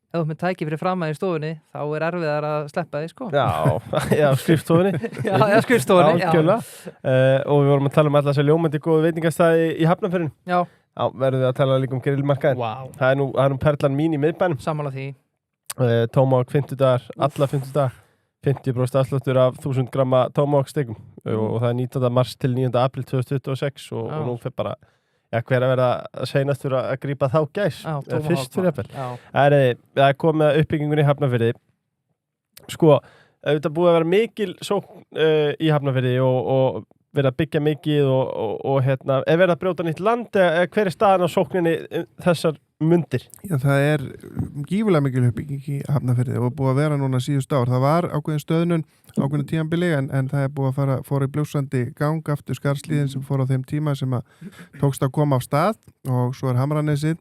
Speaker 2: Ef þú með tæki fyrir fram að í stofunni, þá er erfiðar að sleppa því, sko.
Speaker 1: Já, skrifstofunni.
Speaker 2: Já, skrifstofunni.
Speaker 1: Og við vorum að tala um alltaf þessi ljómandi góðu veitingastæði í Hafnarfirðinum.
Speaker 2: Já,
Speaker 1: verðum við að tala líka um grillmarkaðin.
Speaker 2: Wow.
Speaker 1: Það er nú perlan mín í miðbænum.
Speaker 2: Sammála því.
Speaker 1: Tómák 50 dagar, alla 50 dagar. 50% afsláttur af 1000 gramma tómákstekum og það er 19. mars til 9. apríl 2026 og nú fyrir bara hver að vera seinastur að grípa þá gæs fyrst fyrir appell. Það er komið að uppbyggingunni í Hafnarfirði. Sko, þetta búið að vera mikil sókn í Hafnarfirði og verið að byggja mikið og hérna, er verið að brjóta nýtt land hver er staðan á sókninni þessar mundir?
Speaker 3: Já, það er gífulega mikil uppbygging í Hafnarfirði og búið að vera núna síðust ár. Það var ákveðin stöðnun, ákveðin tímabili en það er búið að fóra í bljósandi gang aftur Skarðshlíðin sem fór á þeim tíma sem að tókst að koma á stað og svo er Hamranesið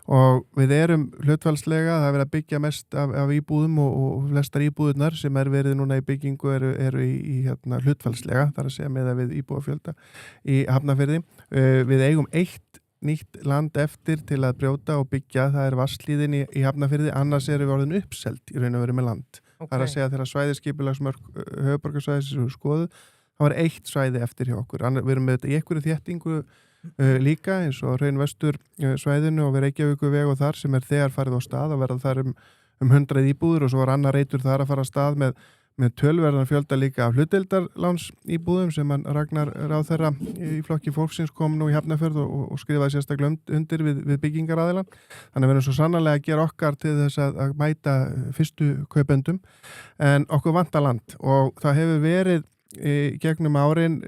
Speaker 3: og við erum hlutfallslega, það er verið að byggja mest af íbúðum og flestar íbúðurnar sem er verið núna í byggingu eru í hlutfallslega, þar að segja með að við íbúðafjölda í Hafnarfirði. Við eigum eitt nýtt land eftir til að brjóta og byggja, það er Vatnslíðin í Hafnarfirði, annars eru við orðin uppselt í raun og veru með land. Okay. Það er að segja þegar svæðisskipulagsmörk höfuðborgarsvæðis eru skoðuð, þá er eitt svæði eftir hjá okkur. Við erum með þetta í einhverju þéttingu líka eins og Hraunvestur svæðinu og við Reykjavíkurveg og þar sem er þegar farið á stað og verða þar um 100 íbúður og svo var annar reitur þar að fara að stað með tölverðan fjölda líka af hlutdeildarláns íbúðum sem Ragnar ráðherra í flokki fólksins kom nú í Hafnarfjörð og skrifaði sérstaklega undir við byggingaraðilan. Þannig að við erum svo sannarlega að gera okkar til þess að mæta fyrstu kaupendum en okkur vantar land og það hefur verið gegnum árin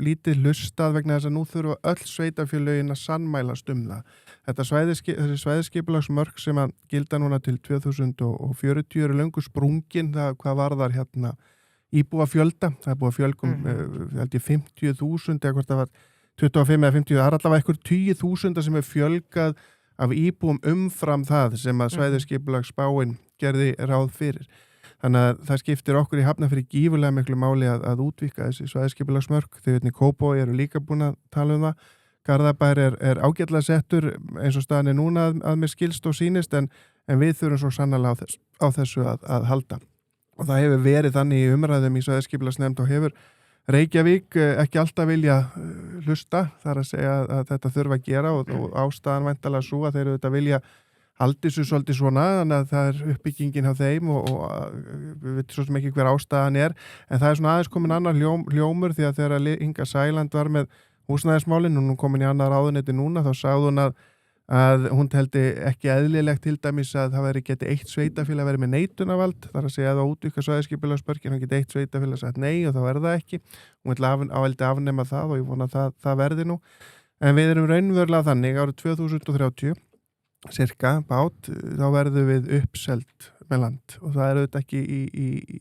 Speaker 3: lítið hlustað vegna þess að nú þurfa öll sveitarfélögin að sannmælast það. Þessi svæðisskipulagsmörk sem að gilda núna til 2040 eru löngu sprungin það hvað varðar hérna íbúa fjölda. Það er búið að fjölgum 50.000 eða hvort það var 25 eða 50, það er allavega einhver 10.000 sem er fjölgað af íbúum umfram það sem að svæðisskipulagsspáin gerði ráð fyrir. Þannig að það skiptir okkur í Hafnarfirði gífurlega miklu máli að útvíkka þessi svæðisskipulagsmörk. Þau í Kópavogi eru líka búin að tala um það. Garðabær er ágætlega settur eins og staðan er núna að mér skilst og sýnist en en við þurfum svo sannarlega á þessu að halda. Og það hefur verið þannig í umræðum í svæðisskipulagsnefnd og hefur Reykjavík ekki alltaf vilja hlusta, þar að segja að þetta þurfa að gera og ástæðan væntanlega svo að þeir eru þetta vilja haldi svo svolítið svona, þannig að það er uppbyggingin á þeim og við veitum svo sem ekki hver ástæðan en það er svona aðeins komin annar hljómur því að þegar Inga Sæland var með húsnæðismálin og hún komin í annar ráðuneyti núna, þá sagði hún að hún teldi ekki eðlilegt til dæmis að það veri geti eitt sveitafélag verið með neitunarvald, þar að segja að það útvíkka svæðisskipulagsbörkin, hann geti eitt sveitafélag sagt nei og þá er það ekki, hún vildi afnema það og ég vona að það verði nú, en við erum raunverulega þannig árið 2030 cirka bát, þá verðum við uppselt með land og það er auðvitað ekki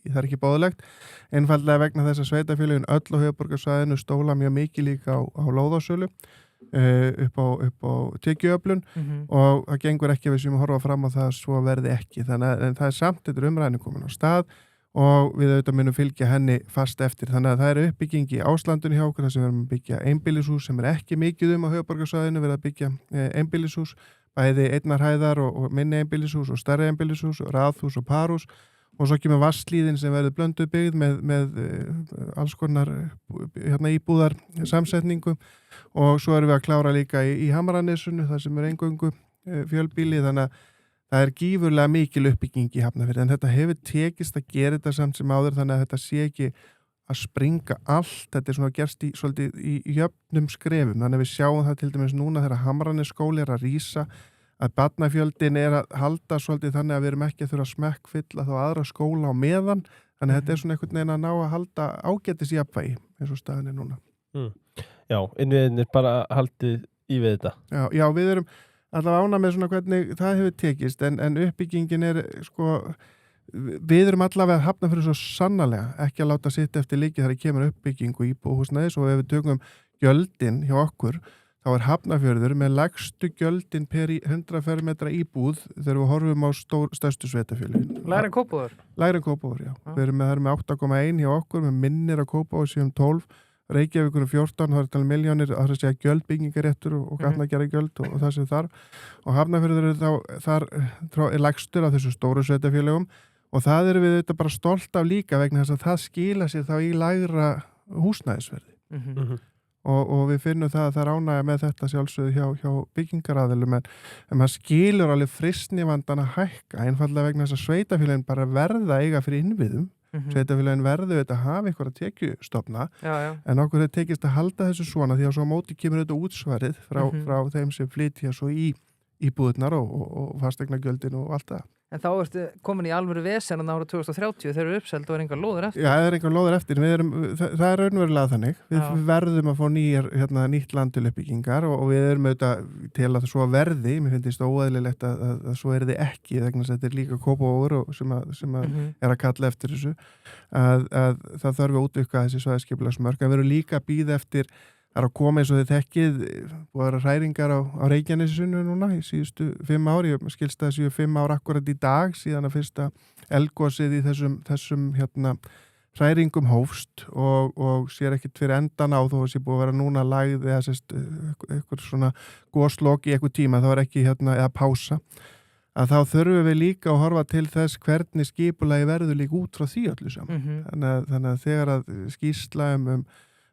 Speaker 3: það er ekki bóðlegt, einfaldlega vegna þess að sveitafélagin öll á höfuðborgarsvæðinu stóla mjög mikið líka á lóðasölu upp á tekjuöflun og það gengur ekki við sem horfa fram á það svo verði ekki, þannig að það er samt þetta umræðinu komin á stað og við auðvitað munum fylgja henni fast eftir, þannig að það eru uppbygging í Áslandinu hjá okkur þar sem við erum að byggja einbýlishús sem er ekki mikið á höfuðborgarsvæðinu, við erum að byggja einbýlishús, bæði einnar hæðar og minni einbýlishús og stærri einbýlishús og raðhús og parhús og svo kemur Vatnslíðin sem verður blönduð byggð með alls konar íbúðar samsetningu og svo erum við að klára líka í Hamranesinu þar sem er eingöngu fjölbýli, þannig að það er gífurlega mikil uppbygging í Hafnarfirði en þetta hefur tekist að gera þetta samt sem áður þannig að þetta sé ekki að springa allt, þetta er svona gerst svolítið í jöfnum skrefum, þannig að við sjáum það til dæmis núna þegar Hamranesskóli er að rísa að barnafjöldin er að halda svolítið þannig að við erum ekki að þurfa að smekkfylla þá aðra skóla á meðan, þannig að þetta er svona einhvern veginn að ná að halda ágætis jafnvægi eins og staðan er núna.
Speaker 1: Já, innviðin er bara haldið í við þetta.
Speaker 3: Já, við erum allavega ánað með svona hvernig það hefur tekist en uppbyggingin er sko, við erum allavega hafna fyrir svo sannarlega ekki að láta sitt eftir líki þar að kemur uppbyggingu íbúðarhúsnæðis og ef við tökum gjöldin hjá okkur þá er Hafnarfjörður með lægstu gjöldin per 100 fermetra íbúð þegar við horfum á stærstu sveitafélögin.
Speaker 2: Lægri en Kópavogur? Lægri
Speaker 3: en Kópavogur, já. Við erum með 8,1 hjá okkur, með minnir á Kópavogur síðan 12, Reykjavíkur 14, það er talað milljónir, það er að segja gjöldbyggingaréttur og gatnagerra gjöld og það sem þar. Og Hafnarfjörður þar er lægstur af þessu stóru sveitafélögum og það erum við þetta bara stolt af líka vegna þess að það skila sér þá í lægra húsnæðisverði. Og við finnum það að það er ánægja með þetta sjálfsögðu hjá byggingaraðilum en maður skilur alveg fristnivandan að hækka einfallega vegna þess að sveitafélagin bara verða eiga fyrir innviðum sveitafélagin verðu þetta að hafa einhverja tekjustofna en okkur hefur tekist að halda þessu svona því að svo á móti kemur þetta útsvarið frá þeim sem flytja svo í íbúðurnar og fasteignagjöldin og allt það.
Speaker 2: En þá ertu komin í alvöru vesen ára 2030 þegar eru uppselt og er engar lóðir eftir.
Speaker 3: Já, það er engar lóðir eftir. Það er raunverulega þannig. Við verðum að fá nýtt land til uppbyggingar og við erum auðvitað til að svo verði. Mér finnst það óeðlilegt að svo er þið ekki vegna þess að þetta er líka Kópavogur sem er að kalla eftir þessu. Að það þarf að útvika þessi svæðisskipulagsmörk. En við erum líka að bíða eftir Það er að koma eins og þið þekkið og það eru hræringar á Reykjanesinu núna í síðustu 5 ár. Ég skilst að það séu 5 ár akkurat í dag síðan að fyrsta eldgosið í þessum hræringum hófst og sér ekkert fyrir endan á þó að sé búið að vera núna lagð eða eitthvað svona goslok í eitthvað tíma, það var ekki eða pása. Að þá þurfum við líka að horfa til þess hvernig skipulagi verður líka út frá því öllu saman. Þannig að þegar að skýrsla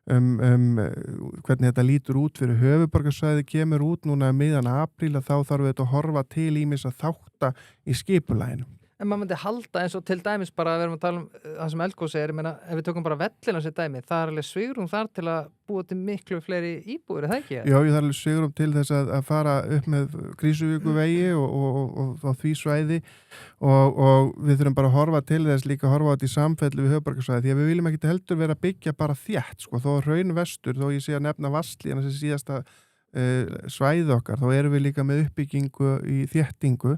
Speaker 3: hvernig þetta lítur út fyrir höfuðborgarsvæði kemur út núna miðjan apríl þá þarf við að horfa til ýmis að þátta í skipulaginu.
Speaker 2: En maður myndi halda eins og til dæmis bara að við erum að tala það sem Eldgos ég meina, ef við tökum bara vellina sér dæmi, það er alveg svigrúm þar til að búa til miklu fleiri íbúðir, er það ekki?
Speaker 3: Já, það er alveg svigrúm til þess að fara upp með Krísuvíkurvegi og því svæði og við þurfum bara að horfa til þess líka að horfa á þetta í samfellu við höfuðborgarsvæði því að við viljum ekki heldur vera að byggja bara þétt, þó hraunvestur, þó ég sé að nefna Vatnslíðina sem síðasta svæði okkar, þá erum við líka með uppbyggingu í þéttingu.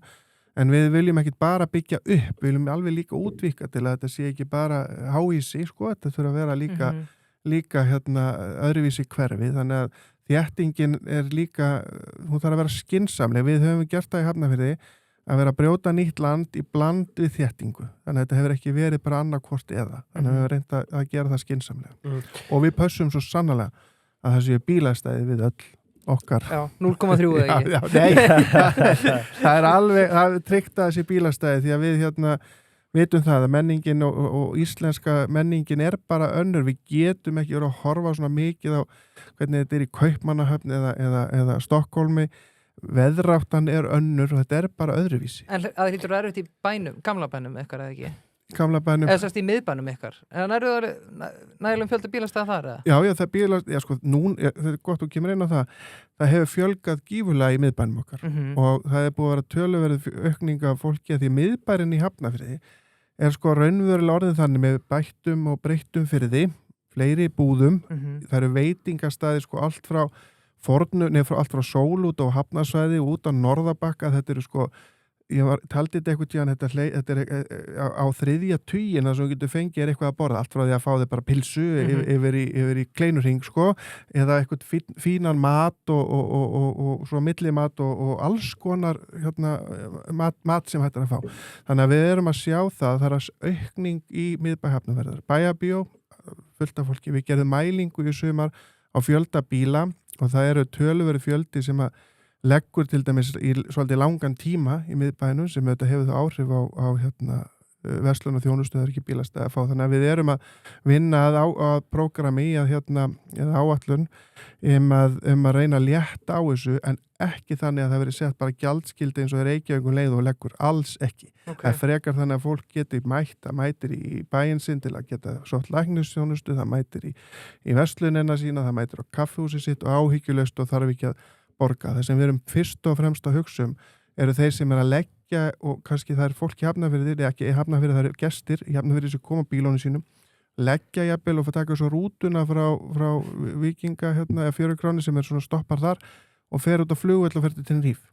Speaker 3: En við viljum ekki bara byggja upp, við viljum alveg líka útvika til að þetta sé ekki bara háísi, þetta þurfa að vera líka öðruvísi hverfi, þannig að þéttingin er líka, hún þarf að vera skynsamleg, við höfum gert það í Hafnarfirði að vera að brjóta nýtt land í bland við þéttingu, þannig að þetta hefur ekki verið bara annarkvort eða, þannig að við höfum reynt að gera það skynsamlega og við pössum svo sannarlega að það séu bílastæði við öll okkar.
Speaker 2: Já, 0,3 eða ekki.
Speaker 3: Já, nei, það alveg, það er tryggt að þessi bílastæði því að við vitum það að menningin og íslenska menningin bara önnur. Við getum ekki verið að horfa svona mikið á hvernig þetta í Kaupmannahöfn eða Stokkólmi. Veðráttan önnur og þetta bara öðruvísi.
Speaker 2: En það hlýtur að erfitt í bænum, gamla bænum ykkar eða ekki?
Speaker 3: Gamla bænum.
Speaker 2: Eða sérst í miðbænum ykkar. En nægilegum fjölda bílastæða þar eða?
Speaker 3: Já, það bílast, sko, þetta gott og kemur inn á það. Það hefur fjölgað gífurlega í miðbænum okkar og það búið að vera töluverð aukning af fólki að því miðbærin í Hafnarfirði sko raunverulega orðið þannig með bættum og breyttum firði, fleiri búðum, það eru veitingastæði sko allt frá allt frá Sólút og Hafnarsvæði út á Norðabakka, þetta eru sko taldi þetta eitthvað tíðan, þetta á þriðja tugin að sem þú getur fengið eitthvað að borða, allt frá því að fá þig bara pilsu yfir í kleinurhing sko, eða eitthvað fínan mat og svo millimat og alls konar mat sem hættir að fá. Þannig að við erum að sjá það er aukning í miðbæ Hafnarfjarðar. Bæjarbíó, fullt af fólki, við gerðum mælingu í sumar á fjölda bíla og það eru töluverið fjöldi sem að leggur til dæmis í svolítið langan tíma í miðbænum sem þetta hefur það áhrif á verslun og þjónustu, það er ekki bílastæði að fá. Þannig að við erum að vinna að prógrami eða áætlun að reyna að létta á þessu en ekki þannig að það veri sett bara gjaldskyldi eins og Reykjavík leið og leggur, alls ekki. Það frekar þannig að fólk geti mætir í bæinn sinn til að geta sótt læknisþjónustu, það mætir í verslunina sína, það mætir á kaffihúsið sitt og áhyggjulaust og þarf ekki að borga. Það sem við erum fyrst og fremst að hugsa eru þeir sem að leggja og kannski það fólk í Hafnarfirði, ekki í Hafnarfirði, það eru gestir í Hafnarfirði sem koma bílónu sínum, leggja jafnvel og fá taka svo rútuna frá Víkinga eða Fjörukráni sem svona stoppar þar og fer út á flugvöll og fer til Tenerife.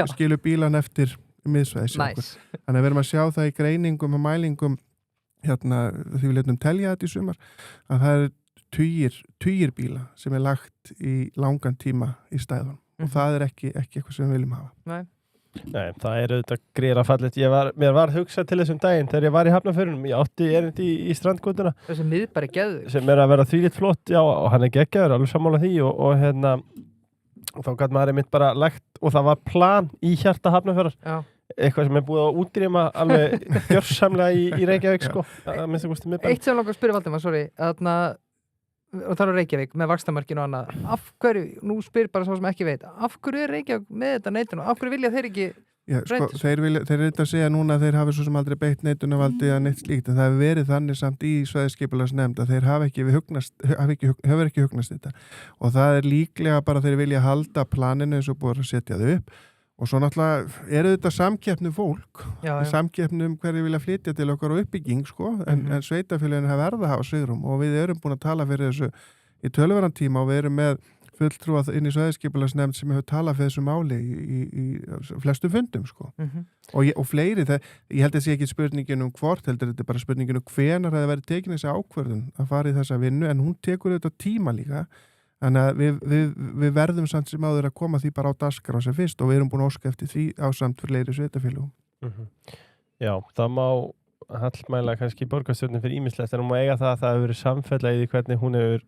Speaker 3: Skilur bílan eftir miðsvæðis.
Speaker 2: Nice.
Speaker 3: Þannig að við erum að sjá það í greiningum og mælingum því við letum telja þetta í sumar að það er tugir bíla sem lagt í langan tíma í stæðunum og það er ekki eitthvað sem við viljum hafa.
Speaker 1: Nei, það auðvitað gríðarlega fallegt. Mér var hugsað til þessum daginn þegar ég var í Hafnarfjörðunum. Ég átti erindi í strandgötuna.
Speaker 2: Þessi miðbæri geðveikur. Sem
Speaker 1: að vera þvílíkt flott, já, og hann geggjaður, alveg sammála því og þá gat maður einmitt bara lagt og það var plan í hjarta Hafnarfjörðar. Já. Eitthvað sem búið að útrýma alveg gjörsamlega í Reykjavík, sko.
Speaker 2: Eitt sem langar að spyrja Valdimar, sorry, og það er Reykjavík með vaxtamarkinu og annað. Af hverju, nú spyr bara svo sem ekki veit, af hverju er Reykjavík með þetta neitun og af hverju vilja þeir ekki
Speaker 3: breyta? Þeir reynda að segja núna að þeir hafi svo sem aldrei beitt neitunarvaldi eða neitt slíkt, en það hefur verið þannig samt í svæðisskipulagsnefnd að þeir hafa ekki hugnast þetta og það er líklega bara þeir vilja halda planinu eins og búið að setja þau upp. Og svo náttúrulega eru þetta samkeppnum fólk, samkeppnum hverju vilja flytja til okkar og uppbygging, sko, en sveitafélaginu hafa verið að hafa svigrúm og við erum búin að tala fyrir þessu í töluverðan tíma og við erum með fulltrúa inn í svæðisskipulagsnefnd sem hefur talað fyrir þessu máli í flestum fundum, sko. Og fleiri, ég held að sé ekki spurningin hvort, heldur þetta bara spurningin hvenær það verið tekin þessi ákvörðun að fara í þessa vinnu, en hún tekur þetta tíma líka. Þannig að við verðum samt sem áður að koma því bara á dagskrá sem fyrst og við erum búin að óska eftir því ásamt fyrir fleiri sveitafélögum.
Speaker 1: Já, það má hallmæla kannski borgarstjórnin fyrir ýmislegt en hún má eiga það að það hefur verið samfella í því hvernig hún hefur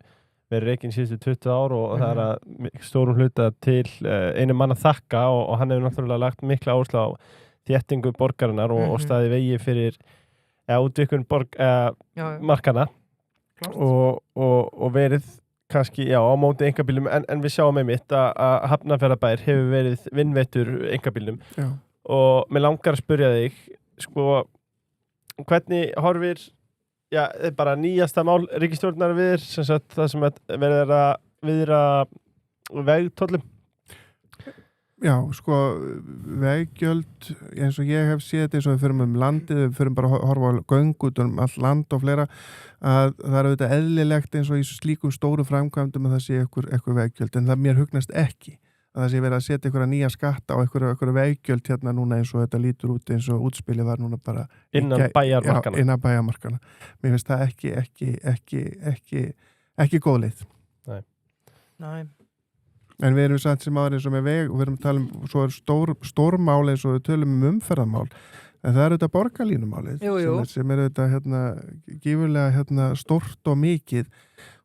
Speaker 1: verið rekin síðustu 20 ár og það er að stórum hluta til einu mann að þakka og hann hefur náttúrulega lagt mikla áherslu á þéttingu borgarinnar og staði vegi fyrir útvikun markana og verið kannski, já, á móti einkabílum en við sjáum einmitt að Hafnarfjarðarbær hefur verið vinnveittur einkabílum og mig langar að spyrja þig sko, hvernig horfir bara nýjasta mál ríkisstjórnar við sem sagt, það sem verður að viðra vegtollum?
Speaker 3: Já, sko, veggjöld eins og ég hef séð eins og við förum landið, við förum bara að horfa á göng út all land og fleira að það er auðvitað eðlilegt eins og í slíkum stóru framkvæmdum að það sé eitthvað veggjöld en það mér hugnast ekki að það sé verið að setja eitthvað nýja skatta á eitthvað veggjöld hérna núna eins og þetta lítur út eins og útspilið var núna bara
Speaker 1: innan bæjarmarkana.
Speaker 3: Já, innan bæjarmarkana. Mér finnst það ekki góð leið.
Speaker 2: Nei.
Speaker 3: En við erum samt sem aðeins og með veg og við erum að tala svo stórmál eins og við tölum umferðarmál en það er auðvitað borgarlínumálið sem er auðvitað gífurlega stórt og mikið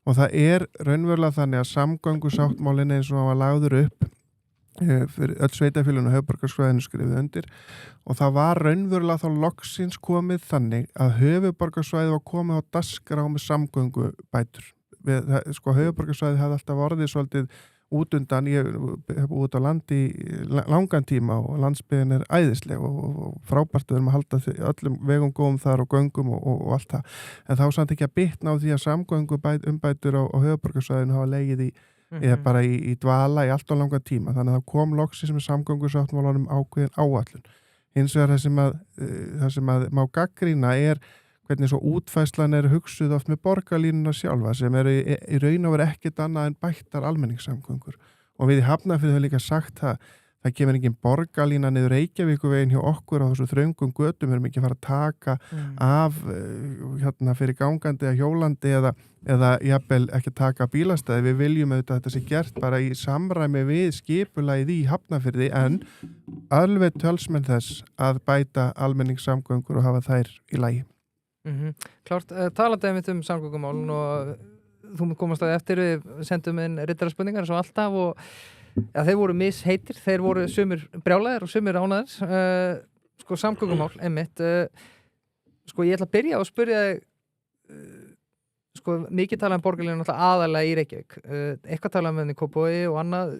Speaker 3: og það raunverulega þannig að samgöngusáttmálinn eins og hann var lagður upp fyrir öll sveitafélaginu og höfuðborgarsvæðinu skrifið undir og það var raunverulega þá loksins komið þannig að höfuðborgarsvæði var komið á dagskrá með samgöngubætur. Höfuðborgarsvæði hafði alltaf orðið svolítið út undan, ég hef út á landi langan tíma og landsbyggðin æðisleg og frábært að halda öllum vegum góðum þar og göngum og allt það. En þá samt ekki að bitna á því að samgönguumbætur á höfuðborgarsvæðinu hafa legið eða bara í dvala í allt á langan tíma. Þannig að það kom loksins með samgöngusáttmálanum ákveðin áætlun. Hins vegar það sem að má gagnrýna hvernig svo útfæslan hugsuð oft með borgarlínuna sjálfa sem í raun og veru ekkert annað en bættar almenningssamgöngur. Og við í Hafnarfirði höfum líka sagt það kemur engin borgarlína niður Reykjavíkurveginn hjá okkur á þessu þröngum götum, við erum ekki að fara að taka af fyrir gangandi eða hjólandi eða jafnvel ekki að taka bílastæði. Við viljum auðvitað að þetta sé gert bara í samræmi við skipulagið í Hafnarfirði en alveg tölsmenn þess að bæta almenningssamgöngur og hafa þær í lagi.
Speaker 2: Klárt, talaðu samgöngumálun og þú mun komast að eftir við sendum inn riddaraspurningar svo alltaf og þeir voru misheitir, þeir voru sumir brjálæðir og sumir ánæðir samgöngumál, einmitt ég ætla að byrja og spyrja þig mikið talað borgarlínu náttúrulega aðalega í Reykjavík eitthvað talað með henni Kópavogi og annað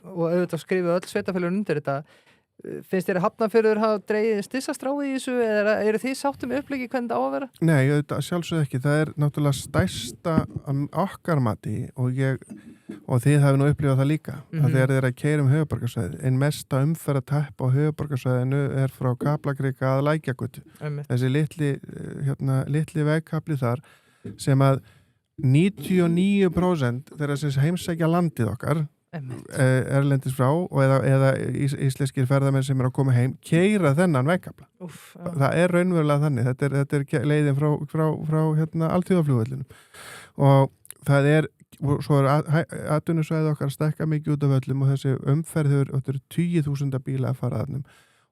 Speaker 2: og auðvitað skrifið öll sveitafélögin undir þetta. Finnst þér að Hafnarfjörður hafa dregið stissastráið í þessu eða eru þið sáttum uppleggi hvernig það á að vera?
Speaker 3: Nei, sjálfsögðu ekki. Það náttúrulega stærsta okkar mati og þið hafi nú upplifað það líka að þegar þið að keyra höfuðborgarsvæðið. Ein mesta umferðartepp á höfuðborgarsvæðinu frá Kaplakrika að Lækjargötu. Þessi litli vegkafli þar sem að 99% þeirra sem heimsækja landið okkar erlendis frá eða íslenskir ferðamenn sem að koma heim keyra þennan vegkafla. Það raunverulega þannig. Þetta leiðin frá alþjóðaflugvellinum og það svo atvinnusvæði okkar stækka mikið út af völlum og þessi umferð hefur 20.000 bíla að fara þarna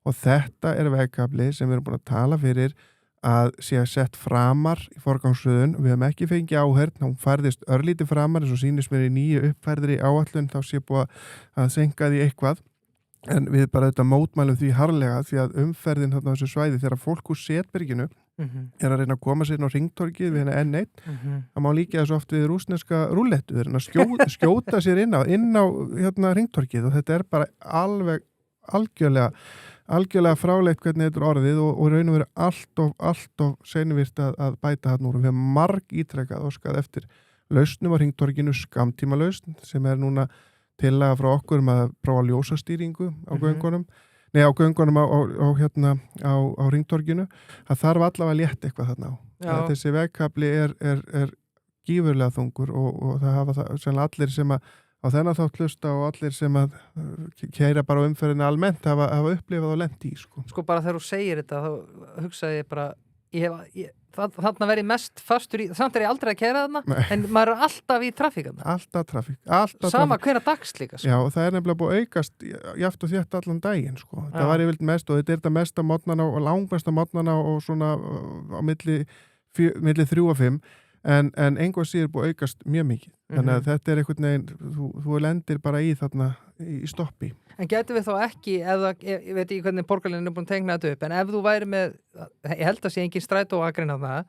Speaker 3: og þetta vegkafli sem við erum búin að tala fyrir að sé sett framar í forgangsröðun. Við hefum ekki fengið áheyrn, hún færðist örlítið framar eins og sýnist mér í nýju uppfærðri áætlun þá sé búið að senka því eitthvað en við bara þetta mótmælum því harðlega því að umferðin á þessu svæði þegar fólk úr Setberginu að reyna að koma sér inn á Hringtorgið við henni N1 það má líka þessu oft við rússneska rúllettu þeir að skjóta sér inn á Hringtorgið og þetta bara alveg algjörlega frálegt hvernig þetta orðið og raun og veru allt of seinvirt að bæta þarna úr. Við hefum marg ítrekkað óskað eftir lausnum á Hringtorginu skammtíma lausn sem núna tillaga frá okkur að prófa ljósastýringu á göngunum á Hringtorginu. Það þarf allavega að létta eitthvað þarna á. Þessi vegkafli gífurlega þungur og það hafa það allir sem að á þennan þátt hlusta og allir sem að keyra bara á umferðinu almennt hafa upplifað og lent í.
Speaker 2: Bara þegar þú segir þetta þá hugsaði ég bara þarna verið mest fastur í samt ég aldrei að keyra þarna en maður alltaf í trafík
Speaker 3: alltaf trafík
Speaker 2: sama hvenær dags líka
Speaker 3: Já, og það nefnilega búið að aukast jaft og þétt allan daginn það var yfirleitt mest og þetta þetta mest á mótnana og langbesta mótnana og svona á milli 3 og 5 en einhver síður búið að aukast mjög mikið þannig að þetta einhvern veginn þú lendir bara í þarna í stoppi.
Speaker 2: En getum við þá ekki ég veit ekki hvernig borgarlínan búin að tegna þetta upp en ef þú væri með ég held að sé engin strætóakrein á það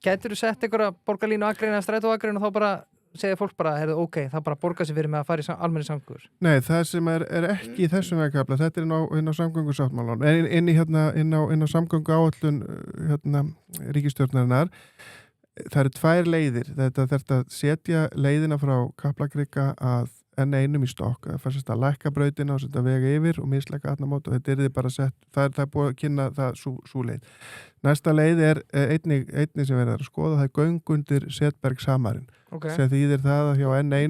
Speaker 2: getur þú sett einhverja borgarlínu akrein eða strætóakrein og þá bara segja fólk bara ok, það bara borgar sig fyrir með að fara í almenni samgöngur. Nei,
Speaker 3: það sem ekki í þessum vegkafla, þetta inn á samgöngusáttmálanum inn á samgönguáætlun ríkisstjórnarinnar. Það 2 leiðir. Þetta þarf að setja leiðina frá Kaplakrika að N1 í stokk, það fannst að lækka brautina og setja vega yfir og mislækka atnamót og þetta bara sett, það búið að kynna það sú leið. Næsta leið einnig sem verður að skoða, það göngundir Setberg Samarinn. Sem þýðir það að hjá N1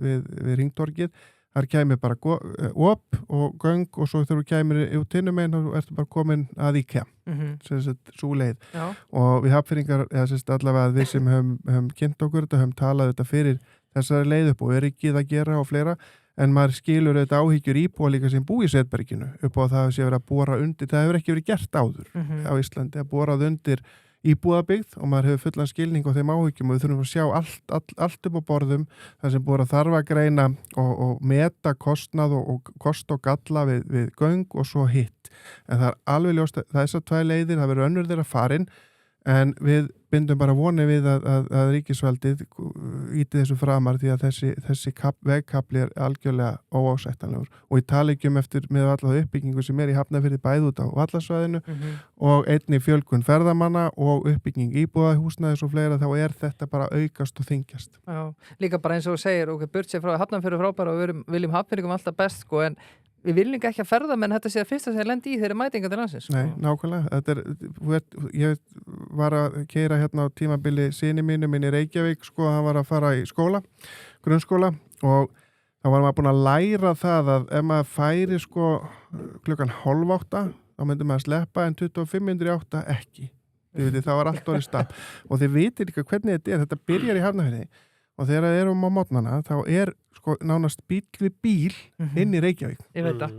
Speaker 3: við Hringtorgið, þar kæmir bara op og göng og svo þegar þú kæmir út hinnum einn og ertu bara komin að IKEA. Sú leið. Já. Og við hafnfirðingar, allavega við sem höfum kynnt okkur þetta, höfum talað þetta fyrir þessari leið upp og öryggið að gera og fleira, en maður skilur auðvitað áhyggjur íbúa líka sem búi í Setberginu upp á það sé verið að bora undir, það hefur ekki verið gert áður á Íslandi, að borað undir íbúðabyggð og maður hefur fullan skilning á þeim áhyggjum og við þurfum að sjá allt upp á borðum þar sem búið að þarf að greina og meta kostnað og kost og galla við göng og svo hitt. En það alveg ljóst að þessar 2 leiðir, það verður önnur þeirra farin en við bindum bara voni við að ríkisvaldið íti þessu framar því að þessi vegkapli algjörlega óásættanlegur og ég tala ekki eftir með allar uppbyggingu sem í Hafnarfirði bæði út á vallarsvæðinu og einnig fjölgun ferðamanna og uppbygging íbúðahúsnæðis og fleira þá þetta bara aukast og þyngjast.
Speaker 2: Já, líka bara eins og þú segir og burt sér frá Hafnarfjörður frábæra og við viljum Hafnfirðingum alltaf best sko en við viljum ekki að ferðamenn þetta sé að fyrsta sem lendi í þeirri mætinga til landsins.
Speaker 3: Nei, nákvæmlega. Ég var að keyra hérna á tímabili syni mínum inn í Reykjavík, sko, hann var að fara í skóla, grunnskóla og þá var maður búin að læra það að ef maður færi sko klukkan 7:30, þá myndi maður sleppa en 25:08 ekki. Það var allt orðið stapp. Og þið vitir líka hvernig þetta byrjar í Hafnarfirði. Og þegar það á mótnana, þá sko nánast bíl við bíl inn í Reykjavík.
Speaker 2: Ég veit það.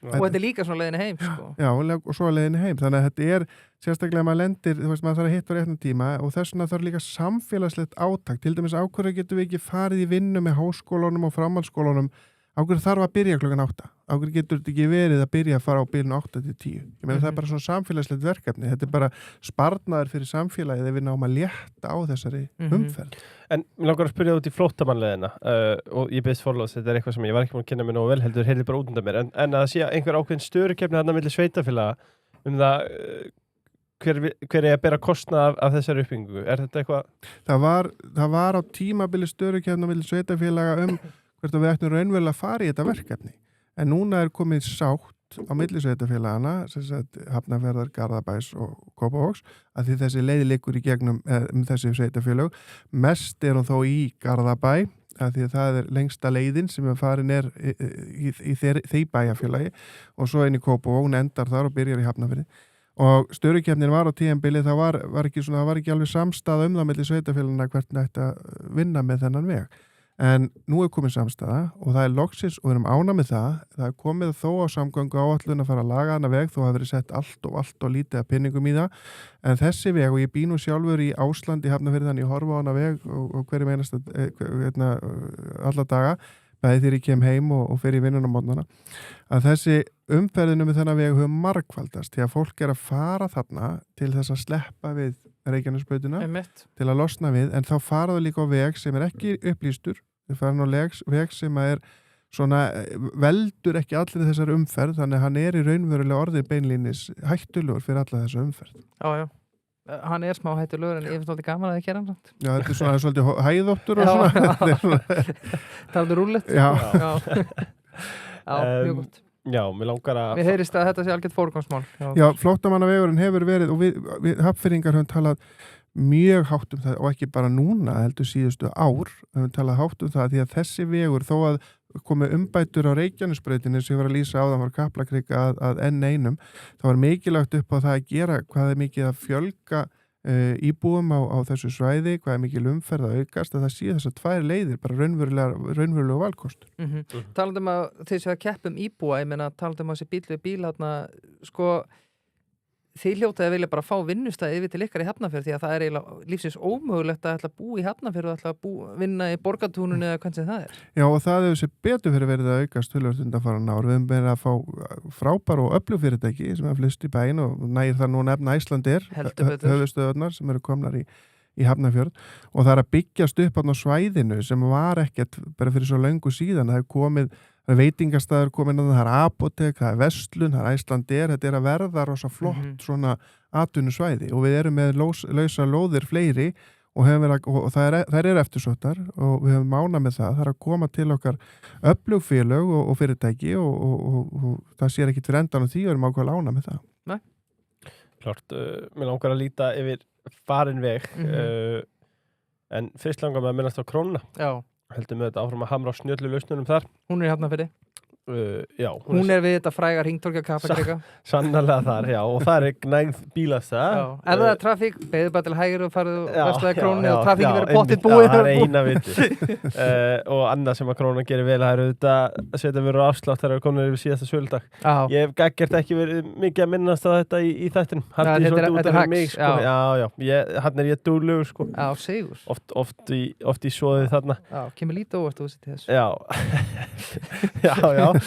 Speaker 2: Og þetta líka svona leiðinni heim, sko.
Speaker 3: Já, og svo leiðinni heim. Þannig að þetta sérstaklega maður lendir, þú veist, maður þarf að hitta á réttum tíma og þess vegna þarf líka samfélagslegt átak. Til dæmis ákveður getum við ekki farið í vinnu með háskólunum og framhaldsskólunum. Ákveður þarf að byrja klukkan 8. Ákveður getur þetta ekki verið að byrja að fara á bilinu 8 til 10. Ég meina það bara svona samfélagslegt verkefni. Þetta bara sparnaður fyrir samfélagið ef við náum að létta á þessari umferð.
Speaker 1: En mér langar að spyrja út í flóttamannleiðina og ég beðist forláts, þetta eitthvað sem ég var ekki búin að kynna mér nógu vel, heldur heyrði bara út undan mér, en að það sé einhver ákveðin störukeppni þarna milli sveitafélaga það hver að bera kostnað af þessari uppbyggingu, þetta eitthvað?
Speaker 3: Það var á tímabili störukeppni milli sveitafélaga hvert að við ættum raunverulega að fara í þetta verkefni, en núna komið sátt á milli sveitafélagana, Hafnarfjarðar, Garðabæs og Kópavogs, að því þessi leið liggur í gegnum þessi sveitafélag. Mest hún þó í Garðabæ, að því að það lengsta leiðin sem farin í því bæjarfélagi og svo inn í Kópavog, hún endar þar og byrjar í Hafnarfirði. Og störukeppnin var á tímabili, það var ekki alveg samstaða það milli sveitafélagana hvernig ætti að vinna með þennan veg. En nú komið samstaða og það loksins og við erum ánað með það komið þó á samgöngu áætlun að fara að laga hana veg þó hafi verið sett allt og lítið að pinningum í það en þessi veg og ég bý nú sjálfur í Áslandi Hafnarfirði þannig ég horfa á hana veg og hverjum einasta alla daga bæði þegar ég kem heim og fer í vinnuna mótnana að þessi umferðinu með þennan veg hefur margfaldast því að fólk að fara þarna til þess að sleppa við Reykjanesbrautina til að losna við en þá faraðu líka á veg sem ekki upplýstur þau fara á veg sem svona veldur ekki allir þessar umferð þannig að hann í raunverulega orðin beinlínis hættulegur fyrir alla þessa umferð.
Speaker 2: Já. Hann smá hættulegur en ég finnst alltaf gaman að það gera hann.
Speaker 3: Já, þetta svona svolítið hæðóttur og svona.
Speaker 2: Það er rúllett.
Speaker 3: Já,
Speaker 2: mjög gott.
Speaker 1: Já, mér langar að...
Speaker 2: Við heyrist að þetta sé algjört fórgangsmál.
Speaker 3: Já, flóttamannavegurinn hefur verið og við Hafnfirðingar höfum talað mjög hátt það og ekki bara núna heldur síðustu ár höfum talað hátt það því að þessi vegur þó að komið umbætur á Reykjanesbrautinni sem ég var að lýsa á það var Kaplakrika að N1 það var mikilvægt upp á það að gera hvað mikið að fjölga íbúum á þessu svæði, hvað mikil umferð að aukast að það sé þessar 2 leiðir bara raunverulega valkost.
Speaker 2: Talandum að þessi að keppum íbúa, ég meina talandum að þessi bíl við bíl sko þið hljótaði að vilja bara fá vinnustæði yfir til ykkar í Hafnarfjörð því að það eiginlega lífsins ómögulegt að ætla að búa í Hafnarfjörð og ætla að vinna í Borgartúnunni eða hvernig það er. Já
Speaker 3: og það hefur sér betur fyrir verið að aukast töluvert undanfarin ár. Við höfum verið að fá frábær og öflug fyrirtæki sem er flust í bæinn og nægir það nú nefna Icelandair, höfuðstöðvarnar sem eru komnar í Hafnarfjörð og það að byggjast upp á svæðinu sem var ekkert bara fyrir svo löngu síðan það hefur komið veitingastæður komin að það er apótek, það er verslun, það er Icelandair, þetta að verða rosa flott svona atvinnusvæði og við erum með lausa lóðir fleiri og þær eru eftirsóttar og við höfum ánað með það er að koma til okkar öflug félög og fyrirtæki og það sér ekkit fyrir endan á því og erum ákveðlega ánað með það.
Speaker 2: Nei.
Speaker 1: Klart, mér langar að líta yfir farin veg en fyrst langar með að minnast á Krónuna.
Speaker 2: Já.
Speaker 1: Heldum við þetta áfram að hamra á snjöllu lausnunum þar.
Speaker 2: Hún í Hafnarfirði.
Speaker 1: Já,
Speaker 2: Hún er við þetta fræga hringtorgja kaffakrika.
Speaker 1: Sannarlega þar, já, og það er gnægð bílastæða.
Speaker 2: Ef það er trafík, beðið bara til hægri og farið og verslaði Krónunni og trafíki verið
Speaker 1: einmitt,
Speaker 2: pottið búið.
Speaker 1: Já, það er eina viti. Og annað sem að Krónan gerir vel, það er auðvitað að setja verið á afslátt þegar við komum yfir síðasta söludag. Ég hef gert ekki verið mikið að minnast á þetta í þættinum.
Speaker 2: Þetta er hacks.
Speaker 1: Hann er ég duglegur, sko.
Speaker 2: Já, sigur.
Speaker 1: Oft í svoðið þarna.
Speaker 2: Já, kemur lítið óvart þú sitt þessu.
Speaker 1: Já,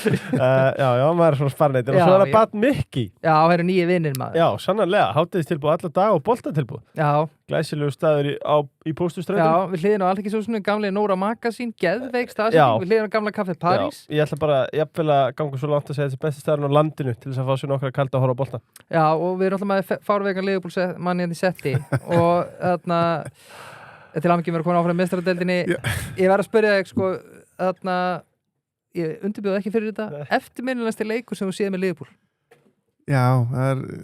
Speaker 1: maður er svona sparneitin og svo er það Bad Mickey.
Speaker 2: Já, það eru nýju vinnir maður.
Speaker 1: Já, sannarlega, hátíðistilboð alla dag og boltatilboð.
Speaker 2: Já.
Speaker 1: Glæsilegu staður í Pósthússtrætum.
Speaker 2: Já, við hliðin á Alþingishúsinu, gamli Nóra Magasín, geðveik staðsetning, við hliðin á gamla Kaffi París.
Speaker 1: Já, ég ætla bara jafnvel að ganga svo langt að segja þessi besti staðurinn á landinu til þess að fá sér nokkra kalda að horfa á bolta. Já,
Speaker 2: og við erum alltaf með fárveikan Liverpool-manni hérna í setti og þarna til aðmyggjum verið að koma áfram í meistaradeildinni. Ég verð að spyrja þig, sko, þarna ég undirbjóð ekki fyrir þetta eftirminnilegasti leikur sem þú séð með Liverpool.
Speaker 3: Já,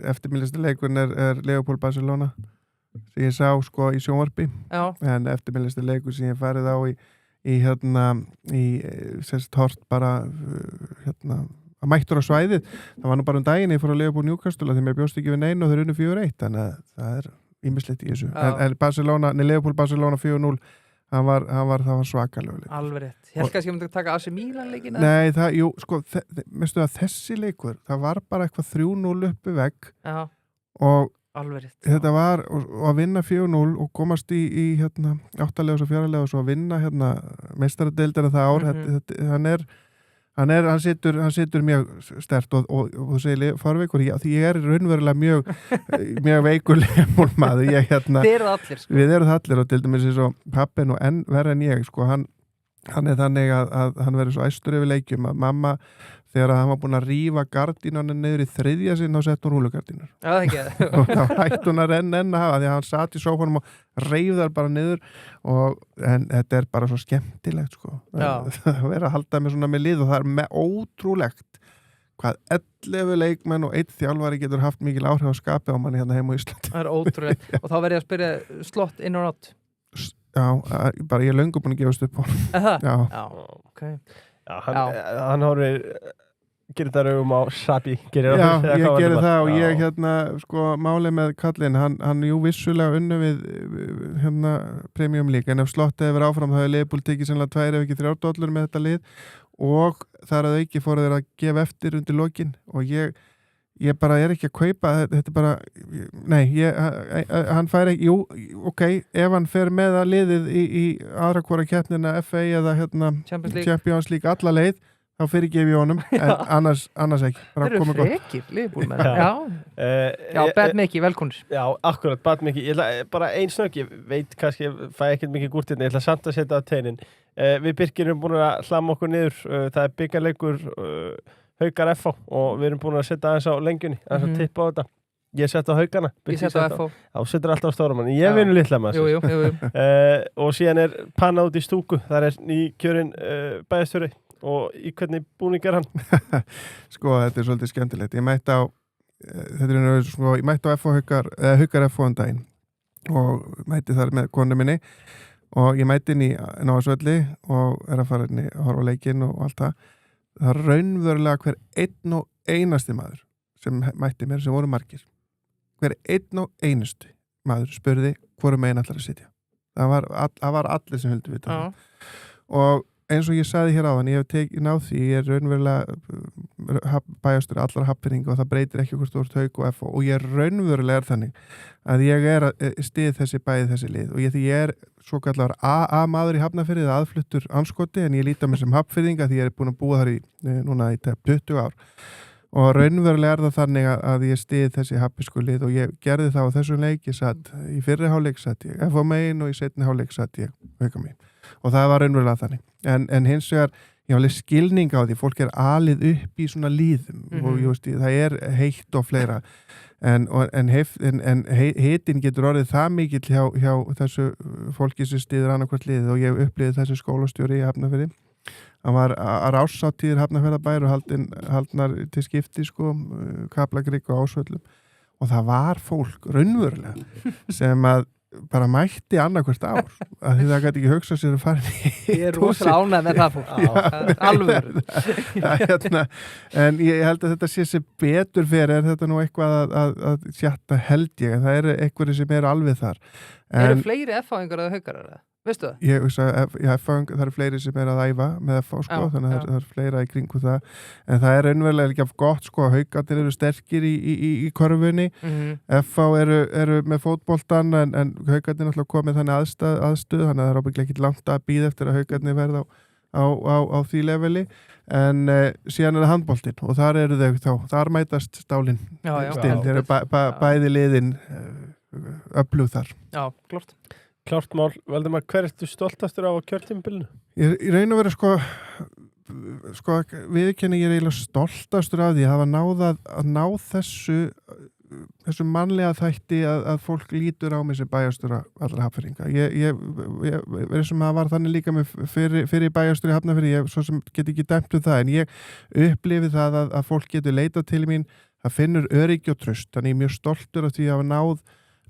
Speaker 3: eftirminnilegasti leikurinn er Liverpool Barcelona sem ég sá sko í sjónvarpi. Já. En eftirminnilegasti leikur sem ég farið á í hort bara að mættur á svæðið. Það var nú bara daginn ég fór að Liverpool Newcastle þegar mér bjóst ekki við neinu og þeir unnu 4-1 þannig að það er ýmislegt í þessu. En Liverpool Barcelona 4-0 það var svakalega.
Speaker 2: Alveg rétt. Ég held kannski að ég myndi að taka AC Milan leikina.
Speaker 3: Nei, veistu að þessi leikur, það var bara eitthvað 3-0 uppi vegg. Já. Og alveg rétt. Þetta var að vinna 4-0 og komast í 8-legs og 4-legs og svo að vinna meistaradeildina það ár. Hann situr mjög sterkt og þú segir farveikur, því ég er raunverulega mjög veikur leikmálmaður.
Speaker 2: Þið eruð allir, sko.
Speaker 3: Við eruð allir og til dæmis eins og pappin og enn verð en ég, sko, hann er þannig að hann verður svo æstur yfir leikjum að mamma, þegar hann var búin að rífa gardínuna niður í þriðja sinn og sett hún rúlugardínur. Já, það ekki. Og þá hætti hún að renna að hafa því að hann satt í sófanum og reif þar bara niður en þetta er bara svo skemmtilegt, sko. Það verður að halda með svona með lið og það er ótrúlegt hvað 11 leikmenn og 1 þjálfari getur haft mikil áhrif á skapið á manni hérna heima á Íslandi.
Speaker 2: Það er ótrúlegt. Og þá verður ég að spyrja slott in or out?
Speaker 3: Já, bara ég er löngu búin að gefast upp á hann.
Speaker 2: Já, ok.
Speaker 1: Já, hann horfir gerir það raugum á Sabi.
Speaker 3: Já, ég gerir það og ég sko málið með kallinn, hann jú vissulega unnu við Premium League, en ef slottið hefur áfram þá hefur Liverpool tekið sennilega 2 ef ekki 3 dollur með þetta lið og þar að auki fóru þeir að gefa eftir undir lokin og ég bara er ekki að kaupa þetta bara, nei hann fær ekki, ok ef hann fer með að liðið í aðra hvora keppnina FA eða Champions League alla leið þá fyrir ekki ef ég honum, en annars ekki.
Speaker 2: Þeir eru frekir, Liverpool menn. Já, Bad Mickey, velkomnir.
Speaker 1: Já, akkurat, Bad Mickey. Ég ætla bara einn snögg, ég veit kannski, ég fæ ekkert mikið gúrt hérna, ég ætla samt að setja á teinin. Við Birkir erum búin að hlamma okkur niður, það er byggjarleikur Haukar FH og við erum búin að setja aðeins á lengjunni, aðeins að tippa á þetta. Ég sett á Haukana.
Speaker 2: Ég sett á FH.
Speaker 1: Já, settur alltaf á stóramann. Ég vinur litla maður.
Speaker 2: Jú.
Speaker 1: Og síðan er panna út í stúku, þar er nýkjörinn bæjarstjóri. Og í hvernig búning er hann?
Speaker 3: Sko, þetta er svolítið skemmtilegt. Ég mætti á Haukar FH daginn og mætti þar með konu minni og ég mætti inn í Náðsvelli og er að fara inn í að horfa á leikinn og allt það. Það er raunverulega hver einn og einasti maður sem mætti mér, sem voru margir. Hver einn og einasti maður spurði hvorum megin allar að sitja. Það var allir sem vildu vita það. Og eins og ég sagði hér áðan, ég hef tekið náð því, ég er raunverulega bæjastur allra Hafnfirðinga og það breytir ekki hvort þú ert Hauk og FH og ég er raunverulega þannig að ég er stið þessi lið og ég er svo kallar AA maður í Hafnarfirði, aðfluttur anskoti en ég líti á mig sem Hafnfirðinga því ég er búin að búa þar núna í 20 ár og raunverulega er það þannig að ég stið þessi hafnfirðsku lið og ég gerði það á þessum leik, ég satt í fyrri hálfleik satt ég FH megin og í seinni hálfleik satt ég Hauka megin og það var raunverulega þannig en hins vegar ég var alveg skilning á því fólk er alið upp í svona líðum og það er heitt og fleira en heitin getur orðið það mikill hjá þessu fólki sem stiður annarkvart liðið og ég upplifði þessu skólastjóri í Hafnarfirði hann var að rásáttíðir Hafnarfjarðarbær og haldnar til skipti sko, Kaplakrika og Ásvöllum og það var fólk raunverulega sem að bara mætti annarkvort ár að því það gæti ekki hugsað sér að fara
Speaker 2: Ég er rosalega ánægð með það fólk Alveg
Speaker 3: En ég held að þetta sé sem betur fyrir þetta nú eitthvað að sjatta held ég en það eru einhverju sem eru alveg þar
Speaker 2: Eru fleiri F-fáingar eða haukar Veistu það?
Speaker 3: Ég veist að það eru fleiri sem eru að æfa með F sko, þannig að það eru fleira í kringu það en það er raunverulega ekki af gott sko að haukarnir eru sterkir í körfunni F eru með fótboltan en haukarnir náttúrulega komið þannig aðstöð þannig að það er ábyggilega ekki langt að bíða eftir að haukarnir verða á því leveli en síðan er það handboltinn og þar eru þar mætast stálin stinn, þeir eru bæði liðin öflug þar
Speaker 2: Já,
Speaker 1: Klárt mál, Valdimar, hver ertu stoltastur á kjörtímabilinu?
Speaker 3: Ég raun að vera sko viðurkenni ég er eiginlega stoltastur af því að hafa að ná þessu mannlega þætti að fólk lítur á mig sem bæjarstjóra allra Hafnfirðinga. Ég verið sem að var þannig líka með fyrir bæjarstjóri í Hafnarfirði, ég svo sem get ekki dæmt það en ég upplifi það að fólk getur leitað til mín, það finnur öryggi og traust, þannig ég er mjög stoltur af því að hafa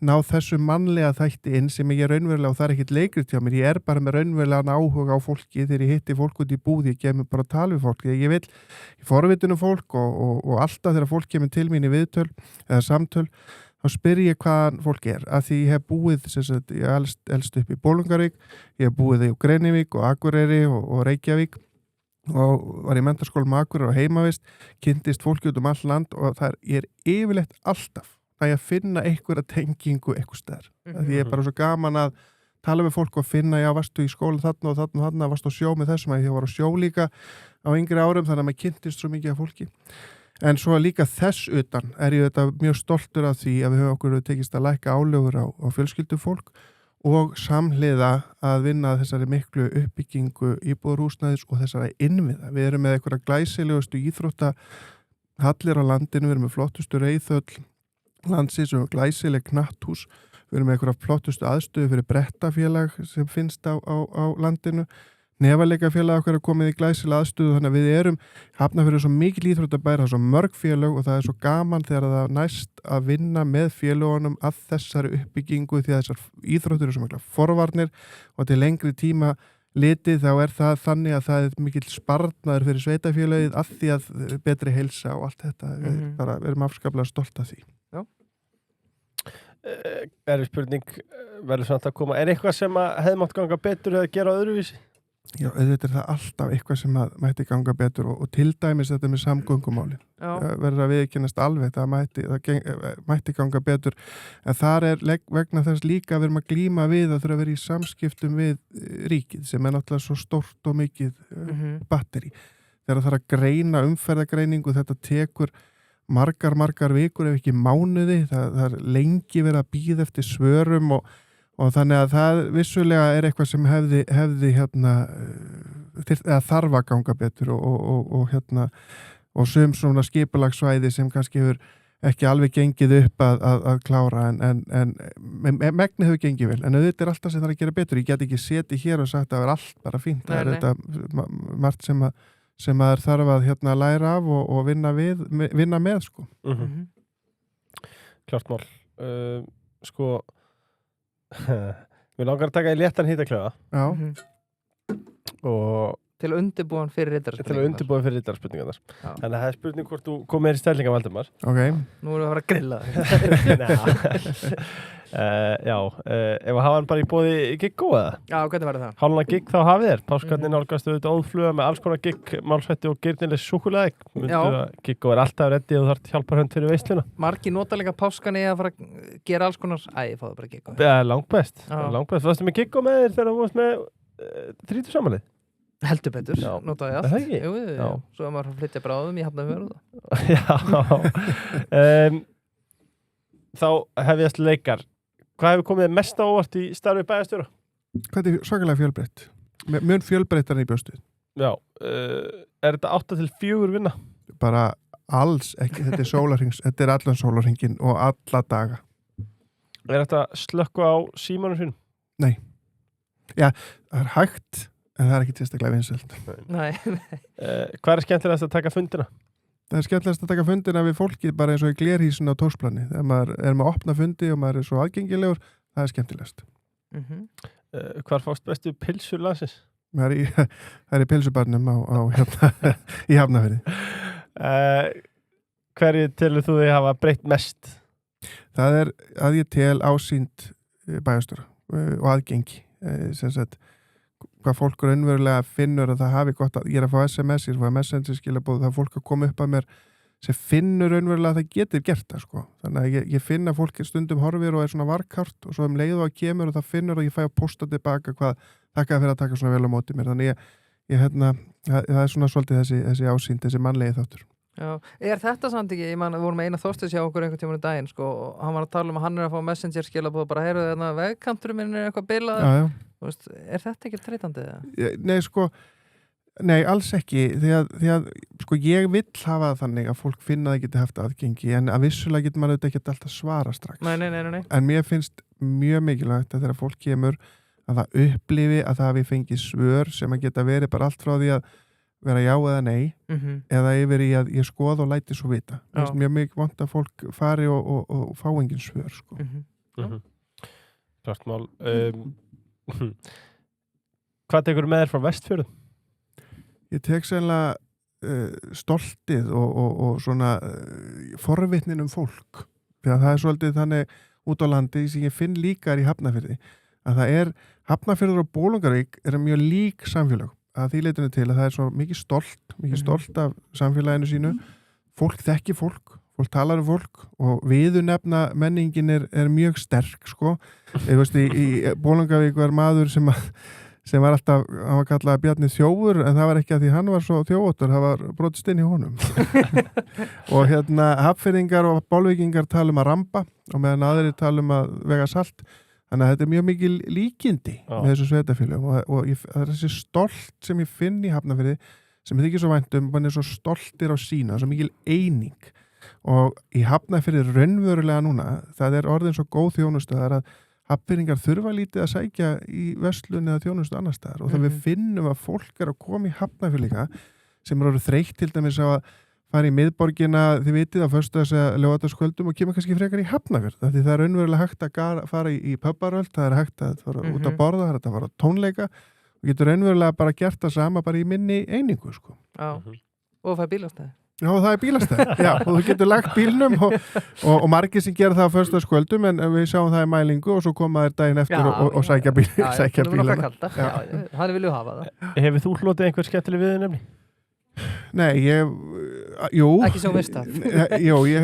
Speaker 3: náð þessu mannlega þætti inn sem ég er raunverulega og það er ekkert leikrið hjá mér, ég er bara með raunverulegan áhuga á fólki þegar ég hitti fólk út í búð, ég gef mér bara að tala við fólk þegar ég vil, ég forvitinu fólk og alltaf þegar fólk kemur til mín í viðtöl eða samtöl, þá spyr ég hvaðan fólk er, að því ég hef búið ég elst upp í Bolungarvík, ég hef búið í Grenivík og Akureyri og Reykjavík og var í menntaskólum Akureyri og heimavist, kynntist fólki út all land og ég er yfirleitt alltaf að ég finna einhverja tengingu eitthvað stær. Því ég er bara svo gaman að tala með fólk og finna, já, varstu í skóla þarna og þarna, varstu á sjó með þessum að ég var á sjó líka á yngri árum þannig að maður kynntist svo mikið af fólki. En svo líka þess utan er ég þetta mjög stoltur af því að við höfum okkur tekist að lækka álögur á fjölskyldufólk og samhliða að vinna þessari miklu uppbyggingu íbúðarhúsnæðis og þessari innviða. Við erum með einhverja glæsilegustu íþróttahallir á landinu, við erum með flottustu reiðhöll landsins og glæsileg knatthús, við erum með einhverja flottustu aðstöðu fyrir brettafélag sem finnst á landinu, nefaleikafélag okkar er komið í glæsileg aðstöðu, þannig að við erum Hafnarfjörður svo mikil íþróttabær, það er svo mörg félög og það er svo gaman þegar það næst að vinna með félögunum að þessari uppbyggingu því að þessar íþróttur eru svo mikla forvarnir og til lengri tíma litið þá er það þannig að það er mikil sparnaður fyrir sveitafélagið af því að betri heilsa og allt þetta, við erum afskaplega stolt af því.
Speaker 1: Spurning verður samt að koma. Er eitthvað sem að hefði mátt ganga betur eða gera öðruvísi?
Speaker 3: Já, þetta er það alltaf eitthvað sem að mætti ganga betur og til dæmis þetta með samgöngumálin. Verður að viðurkennast alveg, það mætti ganga betur. En þar er vegna þess líka að við erum að glíma við að þurfa að vera í samskiptum við ríkið sem er náttúrulega svo stórt og mikið batteri. Þegar það þarf að greina umferðagreiningu, þetta tekur margar vikur ef ekki mánuði, það er lengi verið að bíða eftir svörum og þannig að það vissulega er eitthvað sem hefði þarf að ganga betur og sum svona skipulagssvæði sem kannski hefur ekki alveg gengið upp að klára en megnið hefur gengið vel, en auðvitað er alltaf sem það er að gera betur, ég get ekki setið hér og sagt að það er allt bara fínt, það er þetta margt sem að þarf að læra af og vinna með sko.
Speaker 1: Klart mál. Sko við langar að taka í léttan hítaklefa.
Speaker 3: Já.
Speaker 1: Og
Speaker 2: til að undirbúa fyrir riddarspurningarnar. Þannig að það er spurning hvort þú komir í stellinga, Valdimar.
Speaker 3: Ok.
Speaker 2: Nú erum við að fara að grilla.
Speaker 1: Ef að hafa hann bara í boði giggo eða?
Speaker 2: Já, hvernig var það?
Speaker 1: Hálfna gigg þá hafið þér. Páskarnir nálgast auðvitað óðfluga með alls konar gigg, málsvætti og gyrnileg súkkulaði. Myndu að giggo er alltaf reddi og þú þarf hjálparhönd fyrir veisluna.
Speaker 2: Margir nota líka páskan í að fara að gera alls konar. Ég fáði bara giggo.
Speaker 1: Langbest. Þú varstu með giggo með þér þegar þú varst með 30 samanlið?
Speaker 2: Heldur betur, notaði allt.
Speaker 1: Það ekki?
Speaker 2: Jú. Svo að maður flytja bráðum í Hafnarfjörð.
Speaker 1: Já. Þá hefjast leikar. Hvað hefur komið mest á óvart í starfi bæjarstjóra?
Speaker 3: Hvað er svakalega fjölbreytt? Mjög fjölbreyttar í bjóstuð.
Speaker 1: Já. Er þetta 8-4 vinna?
Speaker 3: Bara alls ekki. Þetta er sólarhrings. Þetta er allan sólarhringin og alla daga.
Speaker 1: Er þetta slökku á símanum sínum?
Speaker 3: Nei. Já, það er hægt, en það er ekki tilstaklega vinsælt.
Speaker 2: Nei.
Speaker 1: Hvað er skemmtilegast að taka fundina?
Speaker 3: Það er skemmtilegast að taka fundina við fólkið bara eins og í glerhísinu á Tórsplani. Þegar maður er með opna fundi og maður er svo aðgengilegur, það er skemmtilegast.
Speaker 1: Hvar fást bestu pilsur landsins?
Speaker 3: Það er í pilsubarnum í Hafnarfirði.
Speaker 1: Hverju telur þú þig hafa breytt mest?
Speaker 3: Það er að ég tel ásýnd bæjarstjóra og aðgengi. Sem sagt, hvað fólk raunverulega finnur að það hafi gott að, ég er að fá SMS, ég er að fá messenger skilabóð, það er fólk að koma upp að mér sem finnur raunverulega að það getur gert það sko. Þannig að ég finn að fólk stundum horfir og er svona varkárt og svo leið og að kemur og það finnur og ég fæ að posta tilbaka hvað þakkaði fyrir að taka svona vel á móti mér. Þannig það er svona svolítið þessi ásýnd, þessi mannlegi þáttur.
Speaker 2: Já, þetta samt ekki, ég man, við vorum eina Þorsteins hjá okkur einhvern tímann í daginn, sko, og hann var að tala að hann að fá messenger skilabóð, bara heyrðu þarna vegkanturinn minn eitthvað bilaður. Veist, þetta ekki treytandi?
Speaker 3: Nei, alls ekki, því að sko, ég vill hafa þannig að fólk finna að það geti haft aðgengi, en að vissulega getur maður ekki alltaf svara strax.
Speaker 2: Nei.
Speaker 3: En mér finnst mjög mikilvægt að þegar fólk kemur að það upplifi að það hafi fengið svör sem að geta verið bara allt frá því að vera já eða nei, eða yfir í að ég skoða og læti svo vita. Mér finnst mjög mikið vont að fólk fari og fá engin svör, sko.
Speaker 1: Klart mál. Hvað tekur með þér frá Vestfjörðum?
Speaker 3: Ég tek sennilega stoltið og svona forvitnin fólk. Þegar það er svolítið þannig út á landi sem ég finn líka í Hafnarfirði. Að það er, Hafnarfjörður og Bolungarvík eru mjög lík samfélag. Að því leitinu til að það er svo mikið stolt af samfélaginu sínu. Fólk þekkir fólk talar fólk og viðurnefna menningin er mjög sterk, sko. Ég veist, í Bolungarvík var maður sem var alltaf, hann var kallað Bjarni þjófur, en það var ekki að því hann var svo þjófóttur, það var brotist inn í honum. Og Hafnfirðingar og Bolvíkingar tala að ramba og meðan aðrir tala að vega salt. Þannig að þetta er mjög mikil líkindi með þessu sveitafélögum og það er þessi stolt sem ég finn í Hafnarfirði sem ég þykir svo vænt mann er svo stoltir á sína, svo mikil eining og í Hafnarfirði raunverulega núna, það er orðin svo góð þjónustu, það er að Hafnfirðingar þurfa lítið að sækja í verslun eða þjónustu annar staðar og það við finnum að fólk er að koma í Hafnarfirði líka sem eru þreytt til dæmis á að fara í miðborgina, þið vitið á föstudags eða laugardagskvöldum og kemur kannski frekar í Hafnarfjörð því það er raunverulega hægt að fara í pubbaröld, það er hægt að fara út að borða, það er hægt að fara á tónleika og getur raunverulega bara gert það sama bara í minni einingu, sko.
Speaker 2: Já, og það er bílastæði.
Speaker 3: Já, það er bílastæði, já, og þú getur lagt bílnum og margir sem gera það á föstudagskvöldum en við sjáum það í mælingu og svo koma þér daginn eftir og sækja bílana.
Speaker 2: Þannig viljum við hafa það.
Speaker 1: Hefur þú hlotið einhver skemmtileg viðurnefni?
Speaker 3: Nei, jú.
Speaker 2: Ekki svo veist það.
Speaker 3: Jú, ég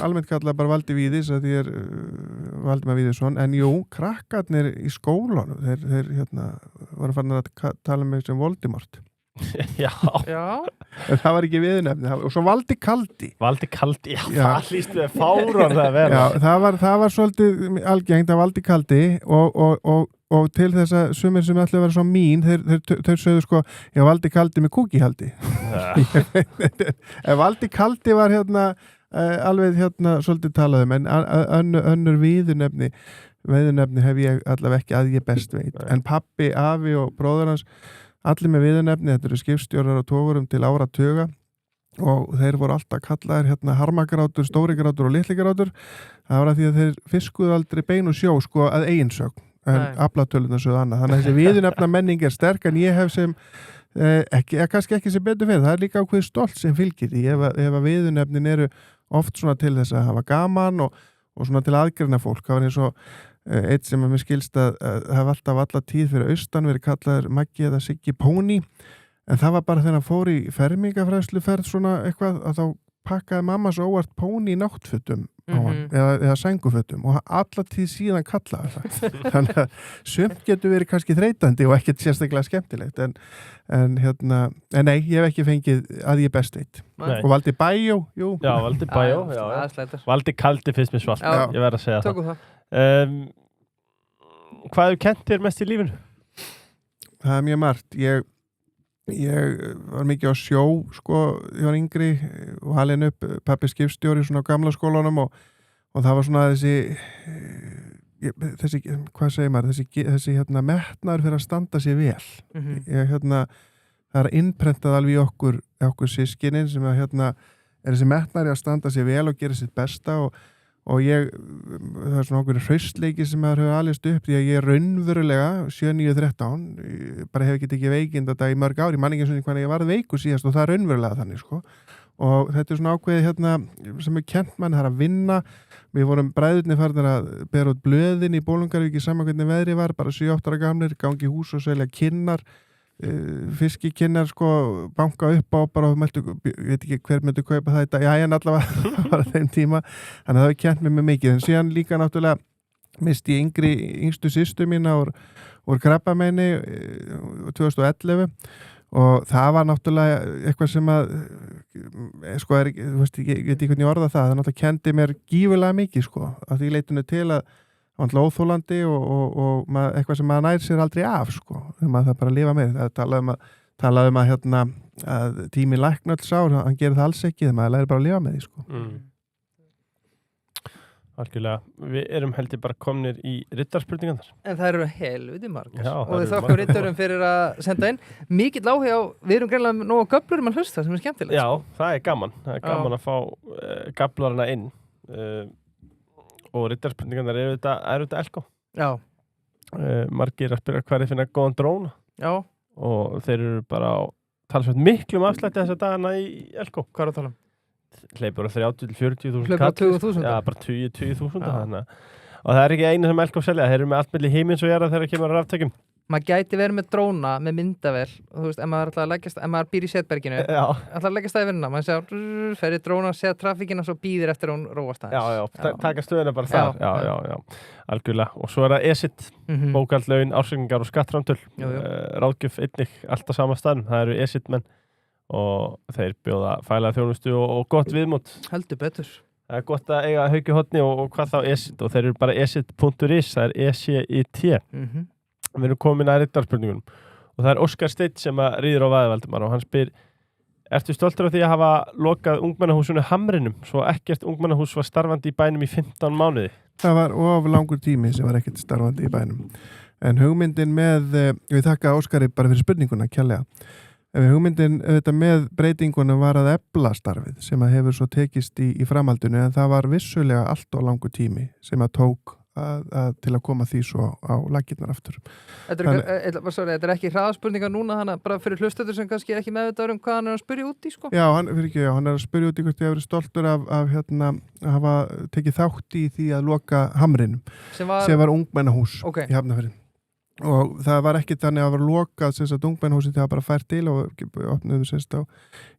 Speaker 3: almennt kalla bara Valdi Víðis að ég Valdimar Víðisson, en jú, krakkarnir í skólanum, þeir voru farin að tala með sem Voldemort.
Speaker 1: Já.
Speaker 3: En það var ekki viðurnefni, og svo Valdi Kaldi,
Speaker 1: já, það líst við fáran það að vera.
Speaker 3: Já, það var svolítið algengt að Valdi Kaldi og til þess að sumir sem ætla að vera svo mín, þeir sögðu sko, já, Valdi Kaldi með kúkihaldi. Valdi Kaldi var alveg svolítið talaðum, en önnur viðurnefni hef ég allavega ekki að ég best veit. En pappi, afi og bróður hans, allir með viðurnefni, þetta eru skipstjórar og togurum til áratuga og þeir voru alltaf kallaðir harmagrátur, stórigrátur og litligrátur. Það var að því að þeir fiskuðu aldrei bein og sjó sko að eiginsögn en aflatölunar sögðu annað. Þannig að þessi viðurnefna menning er sterk en ég hef sem kannski ekki sem betur fyrir. Það er líka ákveðið stolt sem fylgir því ef að viðurnefnin eru oft svona til þess að hafa gaman og svona til aðgreina fólk. Það var eins og eitt sem mér skilst að hafa alltaf alla tíð fyrir austan verið kallaður Maggi eða Siggi Póni en það var bara þegar hann fór í fermingafræðsluferð svona eitthvað að þá pakkaði mamma svo óvart Póni í náttfötum á hann eða sængufötum og alla tíð síðan kallaði það þannig að sumt getur verið kannski þreytandi og ekkert sérstaklega skemmtilegt en nei, ég hef ekki fengið að ég best veit og Valdi Bæjó, jú
Speaker 1: Já, Valdi Bæjó, Valdi Kaldi fyrst mér svart, ég verð að segja það Hvað hefur kennt þér mest í lífinu?
Speaker 3: Það er mjög margt. Ég var mikið á sjó, sko, ég var yngri og halinn upp pappi skipstjóri svona á gamla skólanum og það var svona þessi, hvað segir maður, þessi metnaður fyrir að standa sér vel. Það er innprentað alveg í okkur sískinin sem er þessi metnaður í að standa sér vel og gera sitt besta og og það svona okkur hraustleiki sem maður hefur alist upp því að ég raunverulega 7-9-13 bara hef ekki veikind þetta í mörg ári, mann ekki svona hvernig ég varð veikur síðast og það raunverulega þannig sko og þetta svona ákveðið hérna sem kent mann, það að vinna við vorum bræðurnir farnir að bera út blöðin í Bolungarvík saman hvernig veðri var, bara 7-8 ára gamlir, gangi í hús og selja kinnar fiskikinnar sko, banka upp á bara, ég veit ekki hver myndi kaupa þetta, já en allavega var þeim tíma, þannig að það hefur kent mér mikið, en síðan líka náttúrulega misti ég yngstu systur mína úr krabbameini 2011 og það var náttúrulega eitthvað sem að sko þú veist, ég veit ekki hvernig ég orða það náttúrulega kendi mér gífulega mikið sko, að því leitinu til að hann var óþólandi og eitthvað sem maður nær sér aldrei af sko, maður það bara að lifa með það talaði um að hérna að tími lækna alls ár, hann gerir það alls ekki maður læri bara að lifa með því sko
Speaker 1: Algjörlega, við erum heldur bara komnir í riddarspurningarnar
Speaker 2: En það eru helviti margar
Speaker 1: Já,
Speaker 2: og við þakkum riddarum fyrir að senda inn mikill áhuga á, við erum greinlega nógu göflurum að hlusta sem skemmtilegt
Speaker 1: Já, það er gaman að fá gaflarna inn og riddarspurningarnar eru þetta elko
Speaker 2: Já
Speaker 1: margir að spyrja hverju finna góðan dróna
Speaker 2: Já
Speaker 1: og þeir eru bara á talsvægt miklum afslætti þessa dagana í elko
Speaker 2: Hvað er að tala um?
Speaker 1: Hleypur á 30-40.000
Speaker 2: Hleypur á 20.000?
Speaker 1: Já, bara 20.000 og það er ekki einu sem elko selja þeir eru með allt milli himins og jarðar þegar kemur að raftækjum
Speaker 2: Maður gæti verið með dróna með myndavél og þú veist, ef maður býr í setberginu ætlar að leggja stað í vinnuna maður sér, fer í dróna, sér trafíkina og svo býðir eftir hún róast aðeins
Speaker 1: taka stöðuna bara þar já, algjörlega og svo er það ESIT bókald laun, ársreikningar og skattframtöl ráðgjöf einnig alltaf sama staðnum, það eru ESIT menn og þeir bjóða fælega þjónustu og gott viðmót
Speaker 2: heldur betur
Speaker 1: það er gott að eiga Haukihotni og hvað þá ESIT og þeir eru bara esit.is, það er ECIT við erum komin að riddarspurningunum og það er Óskar Steinn sem að ríður á Vaði Valdimar og hann spyr ertu stoltur af því að hafa lokað ungmennahúsinu Hamrinum svo ekkert ungmennahús var starfandi í bænum í 15 mánuði
Speaker 3: Það var of langur tími sem var ekkert starfandi í bænum en hugmyndin með við þakka Óskari bara fyrir spurninguna kjærlega hugmyndin auðvitað með breytingunum var að efla starfið sem að hefur svo tekist í framhaldinu en það var vissulega allt of langur tími sem að tók til að koma því svo á lakirnar aftur.
Speaker 2: Þetta er ekki hraðspurningar núna þannig bara fyrir hlustendur sem kannski ekki meðvitaður hvað hann er að spyrja út í sko?
Speaker 3: Já, hann er að spyrja út í hvort ég hefur verið stoltur af hérna að hafa tekið þátt í því að loka Hamrinum sem var ungmennahús í Hafnarfirði. Og það var ekki þannig að það var lokað ungmennahúsi þegar bara fært til og opnuðu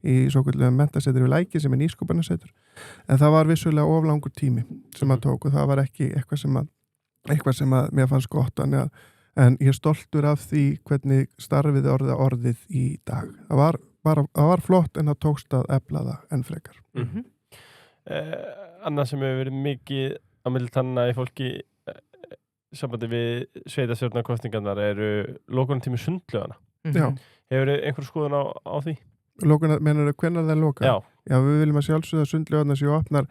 Speaker 3: í svokullegum menntasetur við Læki sem er nýsköpunarsetur en það var vissulega oflangur tími sem að tók og það var ekki eitthvað sem að mér fannst gott en ég er stoltur af því hvernig starfið orðið í dag það var flott en það tókst að efla það enn frekar
Speaker 1: Annað sem hefur verið mikið á milli tanna í fólki sambandi við sveitarstjórnarkosningarnar eru lokunartími sundlaugana. Hefur einhver skoðun á því?
Speaker 3: Lokunar, mennur þau hvenær það er lokað? Já, við viljum að sjálfsögða sundlaugarnar séu opnar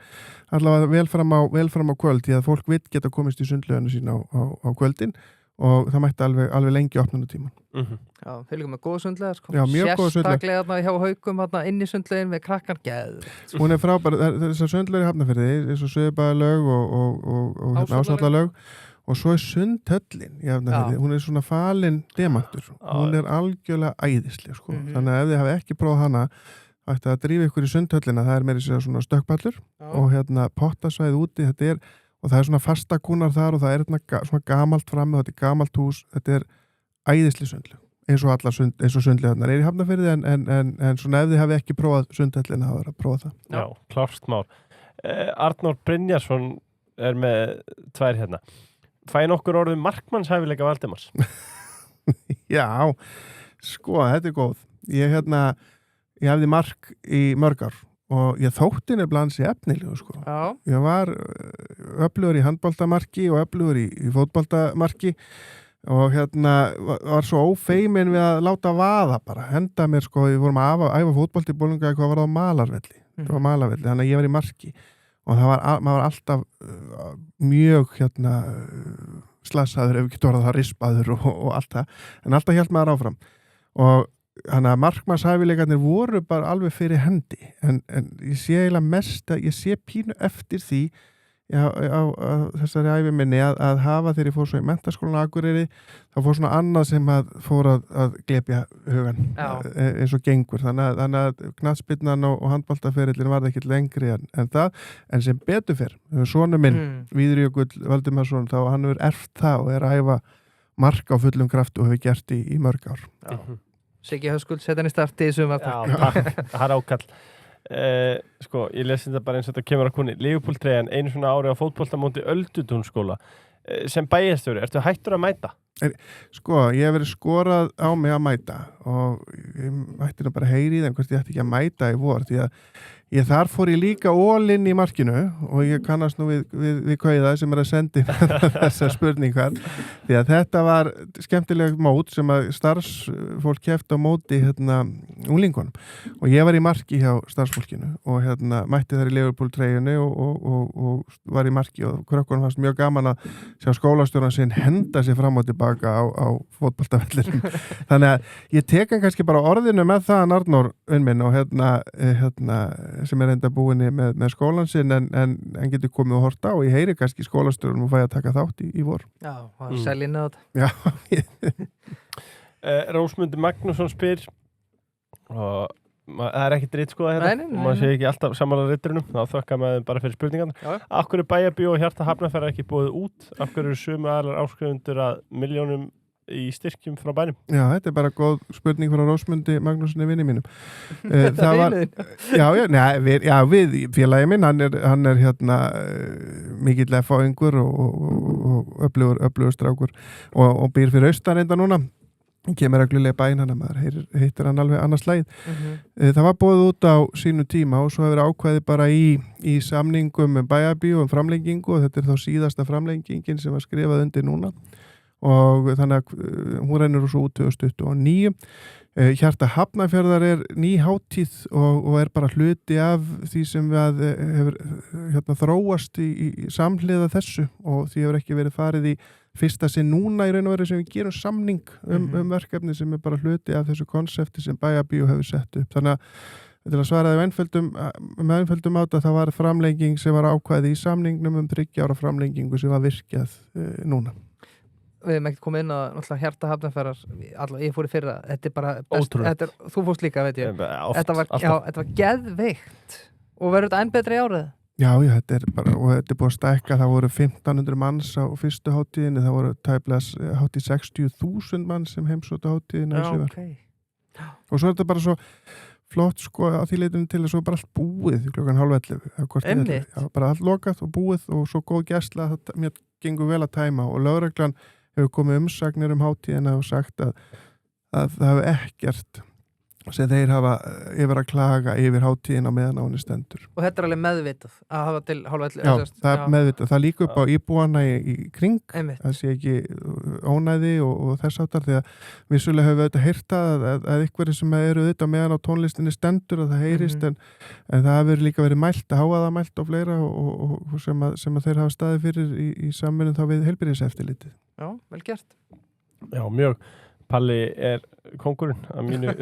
Speaker 3: allavega vel fram á kvöld því að fólk vill geta komist í sundlaugarnar sín á kvöldin og það mætti alveg lengi opnunatíman.
Speaker 2: Já, þeir líka með góða sundlega sko.
Speaker 3: Já, mjög góða sundlega.
Speaker 2: Sérstaklega hjá Haukum inn í sundlegin með krakkan geð.
Speaker 3: Hún er frábær, þessar sundlegar í Hafnarfirði eins og Suðurbæjarlaug og Ásvallarlaug og svo er sundhöllin í Hafnarfirði, hún er svona falin demantur, hún er algjörlega æðisleg sko. Þannig að ef þið hafi ekki prófað hana ætti að drífa ykkur í sundhöllina, það er meira sér svona stökkpallur og pottasvæði úti, og það er svona fastakúnar þar og það er svona gamalt frammi, þetta er gamalt hús, þetta er æðisleg sundlaug, eins og sundlegarnar er í Hafnarfirði en svona ef þið hafi ekki prófað sundhöllina þá er að prófa það.
Speaker 1: Já, klárt mál. Arnór Brynjarsson er með tvær hérna. Fæ nokkur orðið markmannshæfileika Valdimars?
Speaker 3: Já, sko, þetta er góð. Ég hefði mark í mörg ár og ég þótti nefnilega hans í efnilegu, sko.
Speaker 2: Já.
Speaker 3: Ég var öflugur í handboltamarki og öflugur í fótboltamarki og var svo ófeimin við að láta vaða bara, henda mér, sko, við vorum að æfa fótbolt í Bolungarvík, hvað var það á Malarvelli? Það var Malarvelli, þannig að ég var í marki. Og maður var alltaf mjög slasaður, ef ekki orðað það, rispaður og allt það, en alltaf hélt maður áfram. Og þannig að markmannshæfileikarnir voru bara alveg fyrir hendi, en ég sé eiginlega mest að ég sé pínu eftir því á þessari ævi minni að hafa þegar ég fór svo í menntaskólan á Akureyri, þá fór svona annað sem að fór að glepja hugan eins og gengur, þannig að knattspyrnan og handboltaferillin varð ekkert lengri en það, en sem betur fyrr sonur minn, Víðir Jökull Valdimarsson, þá hann hefur erft það og að æfa mark á fullum kraft og hefur gert í mörg ár.
Speaker 2: Siggi Höskuld, setja hann í starti í sumar.
Speaker 1: Það er ákall. Sko, ég lesi þetta bara eins og þetta kemur að kunni. Liverpool-treyjan einu svona ári á fótboltamóti Öldutúnsskóla. Sem bæjarstjóri, ertu hættur að mæta?
Speaker 3: Sko, ég hef verið skorað á mig að mæta og ég mætti nú bara heyri í þeim hvort ég ætti ekki að mæta í vor, því að þar fór ég líka all-in í markinu og ég kannast nú við Kauða sem að sendi þessar spurningar, því að þetta var skemmtilegt mót sem að starfsfólk keppt á móti unglingunum og ég var í marki hjá starfsfólkinu og mætti þar í Liverpool-treyjunni og var í marki og krökkunum fannst mjög gaman að sjá skólastjóran sinn henda sér fram og tilbaka á fótboltavellinum. Þannig að ég tek hann kannski bara orðinu með það Arnór minn og sem enda búinni með skólan sinn en getur komið og horta og ég heyri kannski skólastjórnum og fæ að taka þátt í vor.
Speaker 2: Já, það er seljinn á þetta.
Speaker 3: Já.
Speaker 1: Rósmundur Magnússon spyr og það er ekki dritt skoða hérna
Speaker 2: Nei.
Speaker 1: maður sé ekki alltaf samanlega ritturunum þá þökka maður bara fyrir spurningarna. Af hverju Bæjarbíó og Hjarta Hafnarfjarðar ekki búið út? Af hverju eru sömu aðlar áskrifundur að milljónum í styrkjum frá bænum?
Speaker 3: Já, þetta er bara góð spurning frá Rósmundi Magnúsinni vinni mínum. Það var við félagi minn, hann er mikill F-áingur og öflugur strákur og býr fyrir austan enda núna. Kemur reglulega bæinn hann að maður heitir hann alveg annars lagið. Það var búið út á sínu tíma og svo hefur ákvæði bara í samningum Bæjarbíó framlengingu og þetta er þá síðasta framlengingin sem var skrifað undir núna og þannig að hún rennur svo út 2029. Hjarta Hafnarfjarðar er ný hátíð og er bara hluti af því sem við hefur þróast í samhliða þessu og því hefur ekki verið farið í fyrsta sinn núna í raun og veru sem við gerum samning um verkefni sem er bara hluti af þessu konsepti sem Bæjarbíó hefur sett upp. Þannig að til að svara með einföldum átt að það var framlenging sem var ákvæði í samningnum 30 ára framlengingu sem var virkjað núna.
Speaker 2: Við hefum ekkert komið inn á náttúrulega Hjarta Hafnarfjarðar, ég fór í fyrra, þetta er bara best, þú fórst líka, veit ég. Þetta var geðveikt og verður þetta enn betri árið?
Speaker 3: Já, þetta er búið að stækka, það voru 1500 manns á fyrstu hátíðinni, það voru tæplega hátíð 60.000 manns sem heimsóttu hátíðinni.
Speaker 2: Já, okay.
Speaker 3: Og svo er þetta bara svo flott sko á því leitinu til að svo bara allt búið klukkan 10:30. Já, bara allt lokað og búið og svo góð gæsla að mér gengur vel að tæma og lögreglan hefur komið umsagnir hátíðina og sagt að það hefur ekkert sem þeir hafa yfir að klaga yfir hátíðina meðan á henni stendur.
Speaker 2: Og þetta er alveg meðvitað að hafa til 10:30?
Speaker 3: Já, það er meðvitað. Það líka upp á íbúana í kring.
Speaker 2: Einmitt.
Speaker 3: Það sé ekki ónæði og þess áttar því að vissulega hefur auðvitað heyrt að einhverju sem eru auðvitað meðan á tónlistinni stendur að það heyrist en það hefur líka verið mælt að háa það mælt og fleira og sem að þeir hafa staðið fyrir í samvinnu þá við heilbrigðiseftirlitið.
Speaker 2: Já, vel gert.
Speaker 1: Já, mjög. Palli er kóngurinn að mínu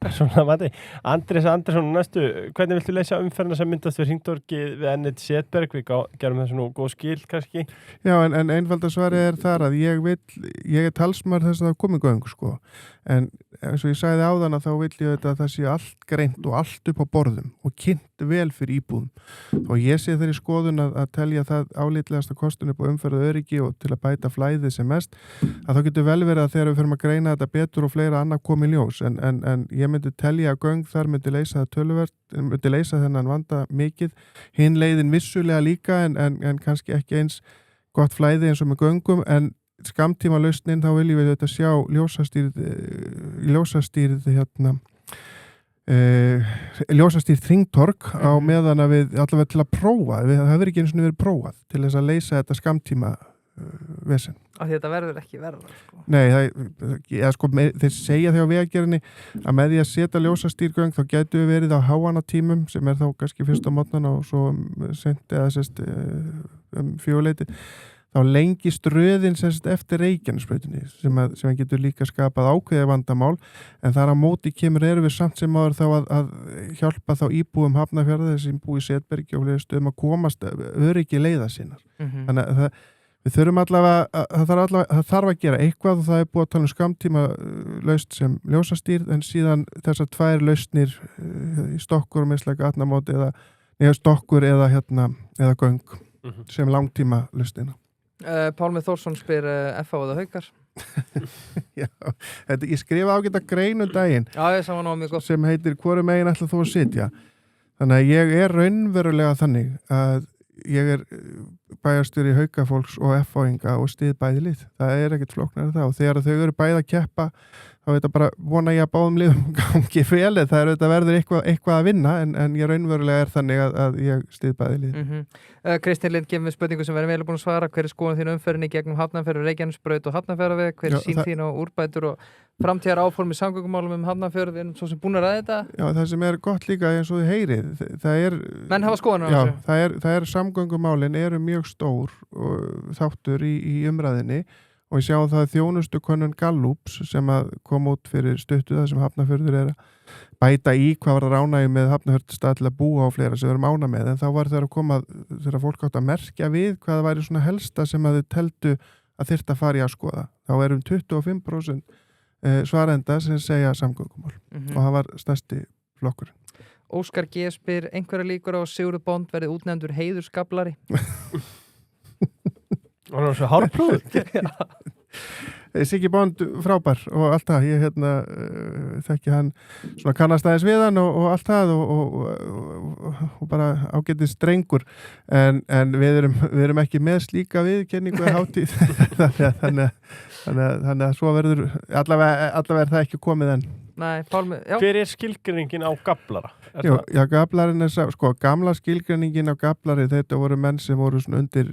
Speaker 1: persónulega mati. Andrés Andersson, næstu, hvernig viltu leysa umferðina sem myndast við Hringtorgið við Ennit Setberg? Við gerum þessu nú góð skil, kannski.
Speaker 3: Já, en einfalda svarið er þar að ég er talsmaður þess að það komi göng, sko. En eins og ég sagði áðan að þá vil ég að það sé allt greint og allt upp á borðum og kynnt vel fyrir íbúðum. Og ég sé þeirri skoðun að telja það álitlegasta kostun upp á umferð öryggi og til að bæta flæðið sem mest, að þá getur vel verið að þegar við förum að greina þetta betur og fleira annað komi í ljós. En ég myndi telja að göng þar myndi leysa það töluvert, myndi leysa þennan vanda mikið. Hinn leiðin vissulega líka en kannski ekki eins gott flæði eins og með göngum, en skamtíma lausnin þá viljum við þetta sjá ljósastýrð Hringtorg á meðan að við allavega til að prófa, það hefur ekki eins og verið prófað til þess að leysa þetta skamtíma vesen.
Speaker 2: Af því þetta verður ekki verða, sko.
Speaker 3: Nei, þeir segja þegar vegagerðinni að með því að setja ljósastýrgöng þá getur við verið á háanatímum sem er þá kannski fyrst á morgnana og svo sent eða 4:00 þá lengist röðin semst eftir Reykjanesbrautinni sem að getur líka skapað ákveðið vandamál en þar á móti kemur erum við samt sem áður þá að hjálpa þá íbúum Hafnarfjarðar sem búi í Setbergi og fleiri stöðum að komast öryggi leiða sinnar. Þannig að við þurfum allavega, það þarf að gera eitthvað og það er búið að tala skammtíma lausn sem ljósastýrð en síðan þessar 2 lausnir í stokkur og mislega atnamóti eða stokkur eða göng sem langtíma lausnina.
Speaker 2: Pálmi Þórsson spyr FH eða Haukar?
Speaker 3: Já, ég skrifa ágæta grein daginn
Speaker 2: Já, ég saman á mjög gott.
Speaker 3: Sem heitir Hvoru megin ætla þú að sitja? Þannig að ég er raunverulega þannig að ég er bæjarstjóri Haukafólks og FH-inga og styð bæði lið. Það er ekkert flóknara það og þegar þau eru bæði að keppa þá veit að bara vona ég að báðum liðum gangi félið. Það er auðvitað verður eitthvað að vinna en ég raunverulega er þannig að ég styð bæði lið.
Speaker 2: Kristinn Lind gefur spurningu sem verður vel búin að svara. Hver er skoðun þín umferðinni gegnum Hafnarfjörð, Reykjanesbraut og Hafnarfjarðarveg? Hver er sýn þín á úrbætur og framtíðar áform í samgöngumálum Hafnarfjörð? Við erum svo sem búin að ræða þetta.
Speaker 3: Já, það sem er gott líka eins og þið heyrið. Það er
Speaker 2: menn hafa skoðun á
Speaker 3: þessu. Já, það er samgöngumálin eru mjög stór þáttur í umræðinni. Og ég sjáum það þjónustukönnun Gallups sem að koma út fyrir stuttu það sem Hafnarfjörður er að bæta í hvað var að rána í með Hafnarfjörðstað til að búa á fleira sem við erum ána með en þá var þegar fólk átt að merkja við hvað það væri svona helsta sem að þau teldu að þyrfti að fara í að skoða. Þá erum 25% svarenda sem segja samgöngumál og það var stærsti flokkur.
Speaker 2: Óskar G. spyr einhverja líkur á Sigurður Bond verið útnefndur heiðurskablari?
Speaker 1: Og það var svo hárplúður.
Speaker 3: Siggi Bond frábær og allt það. Ég þekki hann svona kannast aðeins við hann og allt það og bara ágætis drengur. En við erum ekki með slíka viðurkenningu að hátíð. Þannig að svo verður allavega er það ekki komið enn.
Speaker 2: Nei, Pálmi, já.
Speaker 1: Hver er skilgreiningin á gaflara?
Speaker 3: Já, gaflarinn gamla skilgreiningin á gaflari, þetta voru menn sem voru svona undir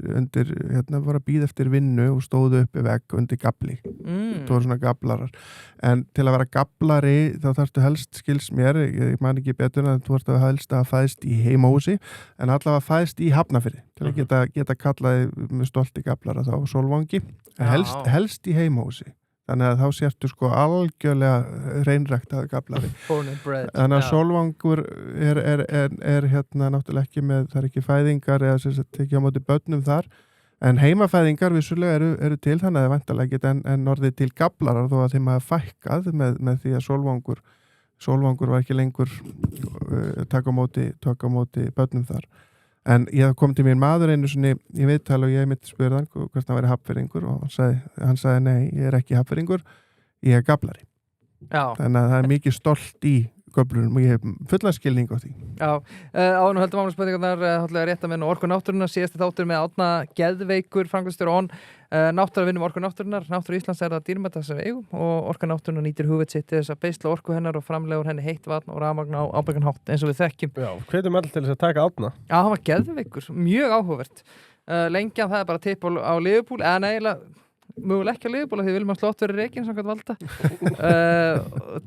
Speaker 3: voru að bíða eftir vinnu og stóðu uppi vegg undir gafli. Það voru svona gaflarar. En til að vera gaflari þá þarftu helst skils mér, ég man ekki betur en þú þarftu helst að fæðst í heimahúsi en allavega fæðst í Hafnarfirði til að geta kallaði með stolti gaflara þá Sólvangi, helst í heimahúsi. Þannig að þá sértu algjörlega reynræktaði gaflari. Þannig að Sólvangur er náttúrulega ekki með, það er ekki fæðingar eða sem sagt ekki á móti börnum þar. En heimafæðingar vissulega eru til þannig að það væntanlega geta en orðið til gaflarar þó að þeim hafa fækkað með því að Sólvangur var ekki lengur taka á móti börnum þar. En ég kom til mér maður einu sinni í viðtal og ég mitt spurði hann hvort hann væri hafnfirðingur og hann sagði nei, ég er ekki hafnfirðingur, ég er gaflari.
Speaker 2: Já.
Speaker 3: Þannig að það er mikið stolt í göflunum og ég hef fullan skilning á því.
Speaker 2: Já, áður höldum áfram spurningarnar, hálflega rétta með Orku náttúrunnar, síðasti þáttur með Árna Geðveikur, framkvæmdastjóri náttúruvinnum Orku náttúrunnar, Náttúru Íslands er það dýrmæta sem við eigum og Orku náttúrunnar nýtir hugvit sitt til þess að beisla orku hennar og framlegur henni heitt vatn og rafmagn á ábyrgan hátt eins og við þekkjum.
Speaker 1: Já, hvetum allir til þess að taka Árna?
Speaker 2: Já, hann var geðveikur, mjög áhugavert. Lengjan það er bara tipp á Liverpool, eða neila mögulega ekki að Liverpool því viljum að slott verið Reykjavík samkvæmt valda.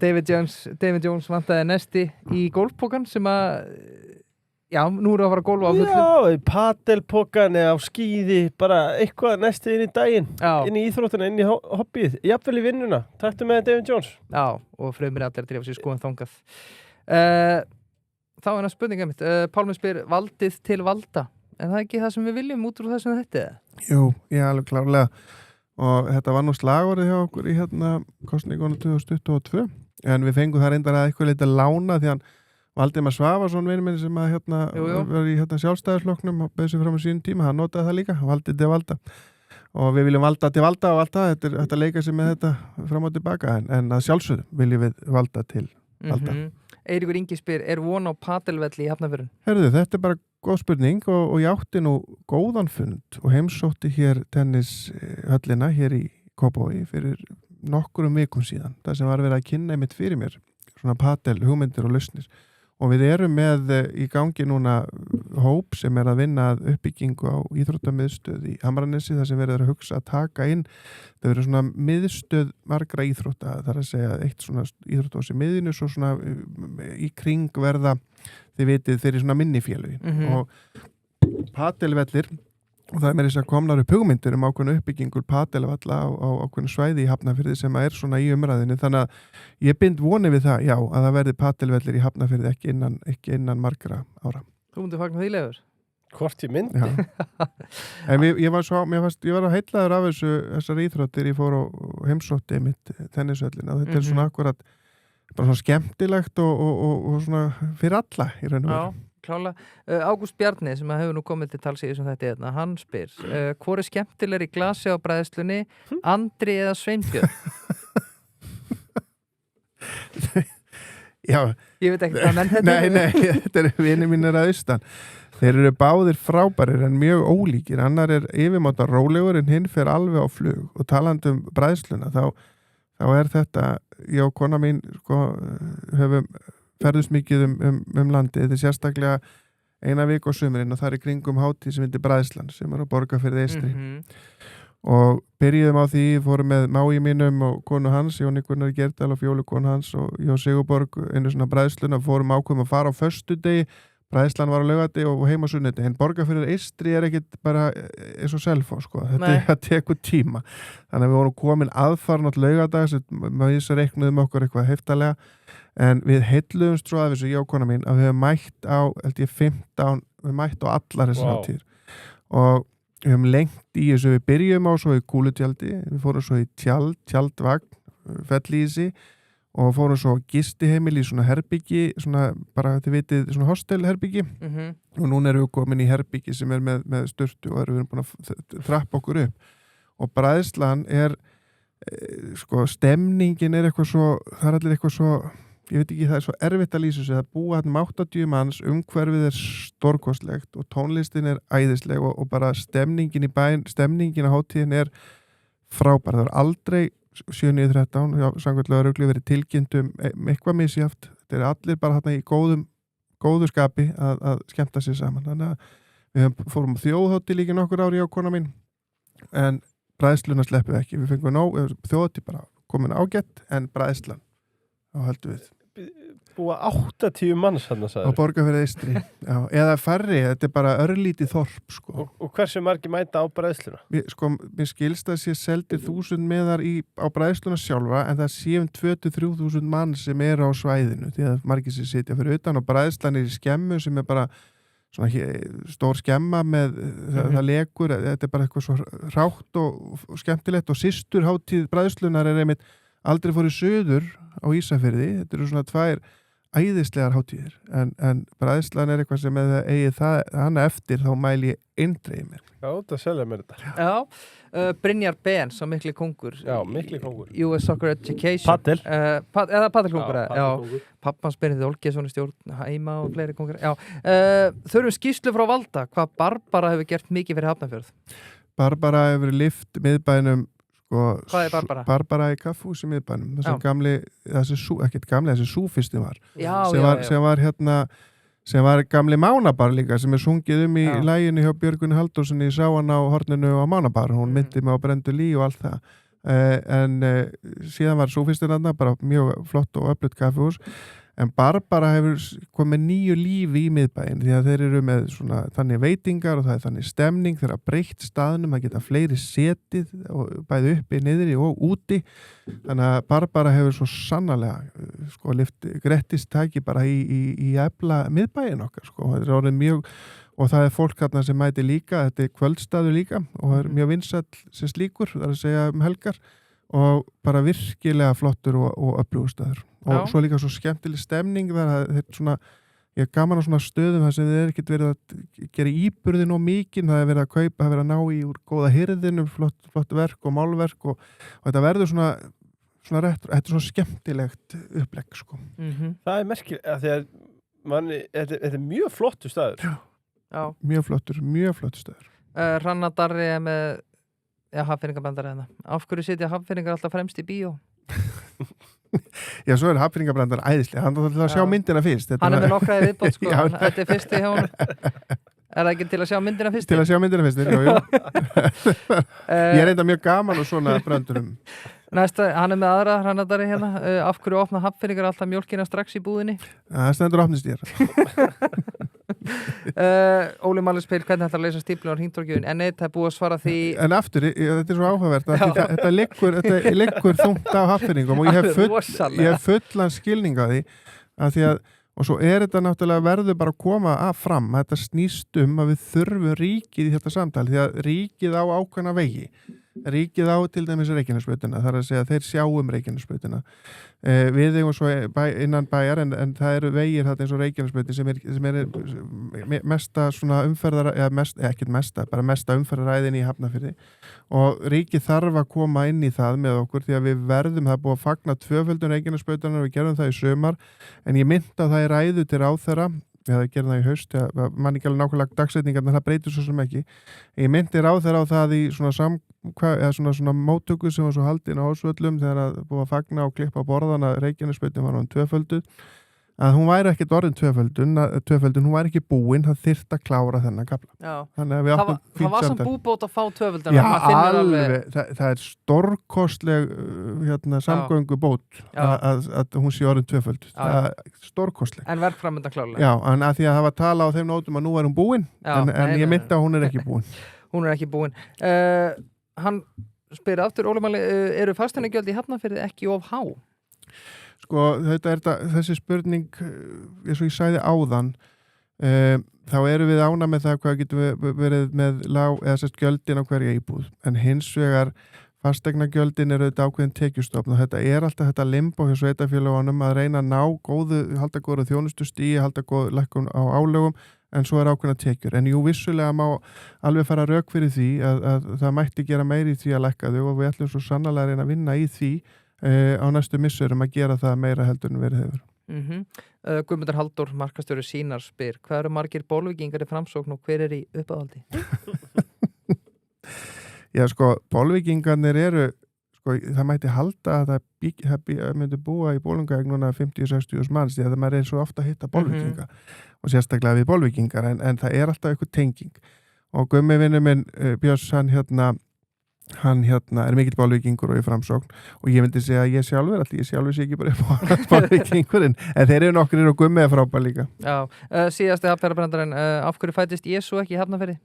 Speaker 2: David Jones vantaði nesti í golfpokan sem að já, nú eru að fara að golfa á fullum.
Speaker 1: Já, padelpokan eða á skíði, bara eitthvað nesti inn í daginn, inn í íþróttina, inn í hobbyið, jafnvel í vinnuna. Taktu með David Jones.
Speaker 2: Já, og frumir allir að drífa sér skoðan þangað. Þá er það spurninga mitt. Pálmi spyr valdið til valda. En það er ekki það sem við viljum út úr þessum þetta?
Speaker 3: Jú, ég alveg klárlega. Og þetta var nú slagorðið hjá okkur í kosningunum 2022 en við fengum það reyndar að eitthvað leita lána því hann Valdimar Svavarsson vinur minn sem að var í sjálfstæðisflokknum og beðið sig fram á sínum tíma, hann notaði það líka valdið til valda og við viljum valda til valda og allt það, þetta er hægt að leika sig með þetta fram og tilbaka en að sjálfsögðu viljum við valda til valda.
Speaker 2: Eiríkur Ingi spyr, er von á padelvelli í Hafnarfjörðum?
Speaker 3: Herðu, þetta er bara góð spurning og ég átti nú góðan fund og heimsótti hér tennishöllina hér í Kópavogi fyrir nokkurum vikum síðan. Það sem var verið að kynna einmitt fyrir mér, svona padel, hugmyndir og lausnir. Og við erum með í gangi núna hóp sem er að vinna að uppbyggingu á íþróttamiðstöð í Hamranesi þar sem verður að hugsa að taka inn. Það verður svona miðstöð margra íþrótta, það er að segja eitt svona íþróttahús í miðinu svo svona í kring verða, þið vitið, þeir eru svona minnifélögin og padelvellir og það meira þess að komnar upp hugmyndir ákveðnu uppbyggingur padelvalla á ákveðnu svæði í Hafnarfirði sem er svona í umræðinu, þannig að ég bind vonið við það, já, að það verði padelvellir í Hafnarfirði ekki innan margra ára.
Speaker 2: Þú myndir fagna því, Leifur?
Speaker 1: Hvort ég myndi?
Speaker 3: En ég var að heillaður af þessar íþróttir, ég fór á heimsótti mitt tennisvöllin og þetta er svona akkurat bara svona skemmtilegt og svona fyrir alla í raun og veru.
Speaker 2: Klálega. Ágúst Bjarni sem hefur nú komið til tals í þessum þetta, hann spyr hvor er skemmtilegri í glasi á bræðslunni, Andri eða Sveinbjörn?
Speaker 3: Já.
Speaker 2: Ég veit ekki hvað menn þetta
Speaker 3: Nei, þetta er vinir mínir að austan. Þeir eru báðir frábærir en mjög ólíkir. Annar er yfirmáta rólegur en hinn fer alveg á flug og talandi bræðsluna þá er þetta, ég og kona mín sko, höfum ferðust mikið um landið, þetta er sérstaklega eina viku á sumurinn og það er í kringum hátíð sem heitir Bræðslan sem er á Borgarfirði eystri og byrjuðum á því, fórum með mái mínum og konu hans, Jóni Gunnar Gerdal og Fjólu konu hans og Jó Sigurborg einu svona Bræðsluna, fórum ákveðum að fara á föstudegi, Bræðslan var á laugardegi og heim á sunnudegi, en Borgarfirði eystri er ekkit bara eins og Selfoss sko, þetta tekur tíma, þannig að við vorum komin aðfaran á laugardags, maður þess að reiknuðum okkur eitthvað heftalega. En við heilluðumst svo að þessu, ég og kona mín, að við hefum mætt á, held ég 15, við mætt á allar þessar hátíðir. Og við hefum lengt í þessu, við byrjum á svo í kúlutjaldi, við fórum svo í tjaldvagn, fellísi og fórum svo gistiheimil í svona herbyggi, svona bara, þið vitið, svona hostelherbyggi. Og núna erum við komin í herbyggi sem er með sturtu og erum búin að trappa okkur upp. Og Bræðslan er, sko, stemningin er eitthvað svo, það er allir eitthvað svo, ég veit ekki, það er svo erfitt að lýsa sig, það búa hann 80 manns, umhverfið er stórkostlegt og tónlistin er æðisleg og bara stemningin í bæinn, stemningin á hátíðin er frábær, það er aldrei 7-13, samkvæmt lögreglu verið tilkynntum eitthvað misjáft, þetta er allir bara hérna í góðu skapi að skemmta sér saman, þannig að við fórum þjóðhátíð líka nokkur ári á kona mín, en Bræðsluna sleppum við ekki, við fengum þjóðhátíð bara komin ágætt, en Bræðslan þá höldum við
Speaker 1: Búa 80 manns hann að
Speaker 3: sagði á Borgarfirði eystri, já, eða færri, þetta er bara örlítið þorp sko.
Speaker 1: Og hversu margir mæta á Bræðsluna?
Speaker 3: Mér skilst að sé seldir 1000 meðar á Bræðsluna sjálfa en það sé 2-3.000 mann sem eru á svæðinu því að margir sem sitja fyrir utan og Bræðslan er í skemmu sem er bara svona stór skemma með það lekur, þetta er bara eitthvað svo rátt og skemmtilegt og systur hátíð Bræðslunar er einmitt aldrei fór í söður á Ísafirði, þetta eru svona 2 æðislegar hátíðir, en Bræðslan er eitthvað sem eða eigi hana eftir þá mæli ég eindreið mér.
Speaker 1: Já, það selja mér þetta.
Speaker 2: Já, Brynjar Ben, svo mikli kongur.
Speaker 1: Já, mikli kongur.
Speaker 2: US Soccer Education.
Speaker 1: Padel.
Speaker 2: Eða padelkongur.
Speaker 1: Já,
Speaker 2: pappans Benedikt Olgjesson í stjórn, Heima og fleiri kongur. Já, þurfum skýrslu frá Valda, hvað Barbara hefur gert mikið fyrir Hafnarfjörð?
Speaker 3: Barbara hefur lyft miðbænum.
Speaker 2: Hvað er Barbara?
Speaker 3: Barbara í kaffhúsi miðbænum, þessi súfisti var. Sem var gamli Mánabar líka, sem er sungið í læginu hjá Björgvini Halldórssoni, ég sá hann á horninu á Mánabar, hún myndi mig á Brendu Lí og allt það. En síðan var súfistin þarna, bara mjög flott og öflugt kaffhús. En Barbara hefur komið nýju lífi í miðbæinn því að þeir eru með svona þannig veitingar og það er þannig stemning þegar að breytt staðnum, það geta fleiri setið og bæði uppi, niðri og úti þannig að Barbara hefur svo sannarlega sko lyft grettistæki bara í efla miðbæinn okkar sko, þetta er orðið mjög og það er fólk þarna sem mæti líka, þetta er kvöldstaður líka og það er mjög vinsæll sem slíkur, það er að segja helgar og bara virkilega flottur og öflugstaður og svo líka svo skemmtileg stemning þar að þetta svona, ég er gaman á svona stöðum þar sem þið ekkert verið að gera íburðin og mikinn, það er verið að kaupa, það er verið að ná í úr góða hirðinum, flott verk og málverk og þetta verður svona þetta er svona skemmtilegt upplegg sko.
Speaker 1: Það er merkilegt að því að þetta er mjög flottur staður.
Speaker 2: Já.
Speaker 3: Mjög flottur staður.
Speaker 2: Hrannar Darri er með Hafnfirðingabandari hérna. Af hverju sitja Hafnfirðingar alltaf fremst í bíó?
Speaker 3: Já, svo er Hafnfirðingabrandar æðislega. Hann er til að sjá myndina fyrst.
Speaker 2: Hann er með nokkra í viðbót, sko. Þetta er fyrsti hjá honum. Er það ekki til að sjá myndina fyrst?
Speaker 3: Til að sjá myndina fyrst, jú. Ég er enda mjög gaman og svona brandurum.
Speaker 2: Næsta, hann með aðra hrannadari hérna. Af hverju opna Hafnfirðingar alltaf mjólkina strax í búðinni?
Speaker 3: Það stendur opnist ég.
Speaker 2: Óli Malin spyr hvernig þetta leysa stíflun á hringtorgjöfun. En það er búið að svara því...
Speaker 3: En aftur, þetta svo áhugavert. Þetta liggur þungt á Hafnfirðingum og ég hef fullan skilning á því að því að og svo þetta náttúrulega verður bara að koma fram. Þetta snýst að við þurfum ríkið í þetta samtali því að ríkið á ákveðna vegi. Ríkið á til dæmis Reykjanesbrautina, það að segja þeir sjá Reykjanesbrautina. Við eigum svo innan bæjar en það eru vegir þetta eins og Reykjanesbrautin sem er mesta svona bara mesta umferðaræðin í Hafnarfirði og ríkið þarf að koma inn í það með okkur því að við verðum, það er búið að fagna 2-földun Reykjanesbrautarinnar og við gerum það í sumar en ég mynda að það er ræðu til ráðherra eða gerum það í haust, mann ekki alveg nákvæmlega dagsetningar en það breytir svo sem ekki. Ég myndi ráðherra á það í svona móttöku sem var svo haldin á Ásvöllum þegar að búið að fagna og klippa borðana Reykjanesbrautin var hann 2-földuð að hún væri ekkert orðin 2-földun, hún væri ekki búin, það þyrfti að klára þennan kafla. Þannig að við áttum fínt samtal.
Speaker 2: Það var samt búbót að fá 2-földuna.
Speaker 3: Já, alveg, það er stórkostleg samgöngubót að hún sé orðin 2-föld. Það er stórkostleg.
Speaker 2: En verkframöndan klárlega.
Speaker 3: Já, en að því að það var tala á þeim nótum að nú er hún búin, en ég myndi að hún er ekki búin.
Speaker 2: Hún er ekki búin. Hann spyrir aftur, Óli Malin, eru fasteignagjöld í Hafnarfirði ekki of há?
Speaker 3: Sko, þessi spurning, eins og ég sagði áðan, þá erum við ána með það hvað getum við verið með gjöldin á hverja íbúð. En hins vegar fasteignagjöldin eru þetta ákveðin tekjustofn og þetta er alltaf þetta limbo hjá sveitarfélögunum að reyna að ná halda góða þjónustustigi, halda góð lækkun á álögum, en svo er ákveðna tekjur. En jú, vissulega má alveg fara rök fyrir því að það mætti gera meiri í því að lækka þau og við ætlum svo sannarlega að reyna að vinna í því á næstu missurum að gera það meira heldur en verið hefur.
Speaker 2: Guðmundur Halldór, markastjóri Sýnar spyr, hvað eru margir Bolvíkingar í Framsókn og hver er í uppáhaldi?
Speaker 3: Já, sko, Bolvíkingarnir eru, sko, það mætti halda að það myndi búa í Bolungavík núna 50-60 manns því að maður er svo ofta að hitta Bolvíkinga og sérstaklega við Bolvíkingar en það er alltaf eitthvað tenging og Gummi vinur minn Björns, hann er mikill Bolvíkingur og í Framsókn og ég myndi segja að ég sjálfur sé ekki bara Bolvíkingurinn en þeir eru nokkur og Gummi er frábær líka.
Speaker 2: Já, síðasti hafnfjörðarbrandarinn, af hverju fæddist Jesú ekki í Hafnarfirði?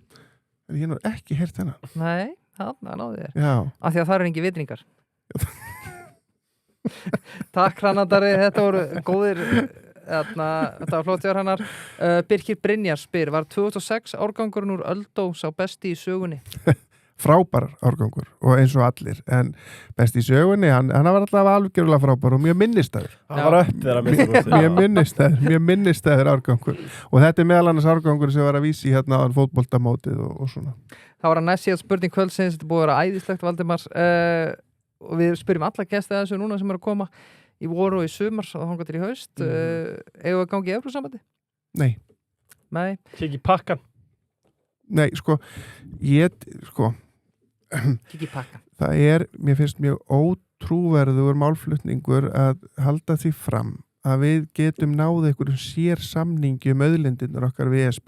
Speaker 3: Ég hef nú ekki heyrt hennar.
Speaker 2: Nei, það náði þér.
Speaker 3: Já.
Speaker 2: Af því að það eru engin vitringar. Takk hrannadari, þetta voru góðir þetta var flott hjá hannar. Birkir Brynjar spyr, var 2006 árgangurinn úr Öldó sá besti í sögunni?
Speaker 3: Frábær árgangur og eins og allir en best í sögunni, hann var alltaf algjörlega frábær og mjög minnistæður mjög minnistæður árgangur og þetta er meðal annars árgangur sem var að vísi hérna á fótboltamótið og svona.
Speaker 2: Það var að næst síðan spurning kvöldsins, þetta búið að vera æðislegt Valdimars og við spyrjum alla gesti að þessu núna sem eru að koma í voru og í sumar og þangað til í haust eigum við að gangi í Evrópusambandi? Nei.
Speaker 1: Kikki pakkan?
Speaker 3: Nei,
Speaker 2: Kikki pakkan.
Speaker 3: Það er, mér finnst mjög ótrúverður málflutningur að halda því fram að við getum náð einhverjum sér samningi auðlindirnar okkar við ESB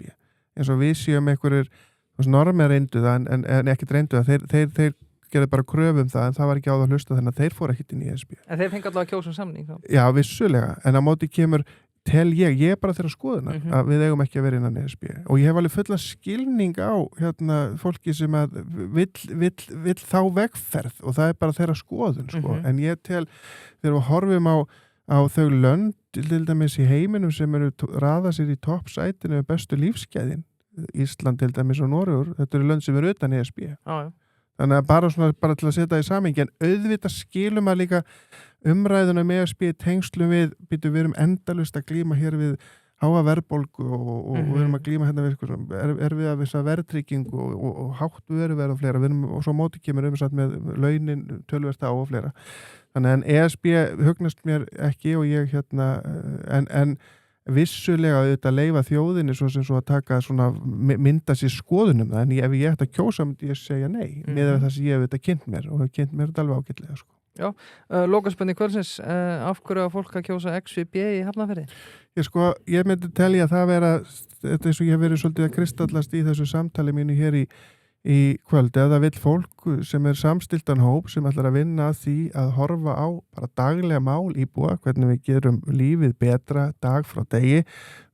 Speaker 3: eins og við séum einhverjur normið reyndu það en ekkert reyndu það þeir gerði bara kröfum það en það var ekki á það að hlusta þannig að þeir fór ekkert inn í ESB. En
Speaker 2: þeir fengi alltaf að kjósa samning þá?
Speaker 3: Já, vissulega, en á móti kemur ég er bara þeirra skoðunar að við eigum ekki að vera innan ESB og ég hef alveg fulla skilning á fólki sem að vill þá vegferð og það er bara þeirra skoðun en ég tel þegar við horfum á þau lönd til dæmis í heiminum sem eru raða sér í toppsætinu með bestu lífsgæðin Ísland til dæmis og Noregur, þetta eru lönd sem eru utan ESB þannig að bara til að setja í samhengi en auðvitað skilum að líka umræðuna með ESB tengslum við erum endalaust að glíma hér við háa verðbólgu og við erum að glíma hérna við við að vissa verðtryggingu og hátt verð og fleira og svo móti kemur umsatt með launin töluvert á og fleira þannig en ESB hugnast mér ekki og ég en vissulega auðvitað leyfa þjóðinni svo að taka mynda sér skoðunum það en ef ég ætti að kjósa myndi ég segja nei með það sem ég hef þetta kynnt mér og kynnt mér þetta alveg ágætlega
Speaker 2: Já, lokaspurning kvöldsins, af hverju að fólk að kjósa XVB í Hafnarfirði?
Speaker 3: Ég myndi telja að það vera þetta eins og ég hef verið svolítið að kristallast í þessu samtali mínu hér í í kvöld, eða vill fólk sem samstiltan hóp sem ætlar að vinna að því að horfa á bara daglega mál íbúa, hvernig við gerum lífið betra dag frá degi,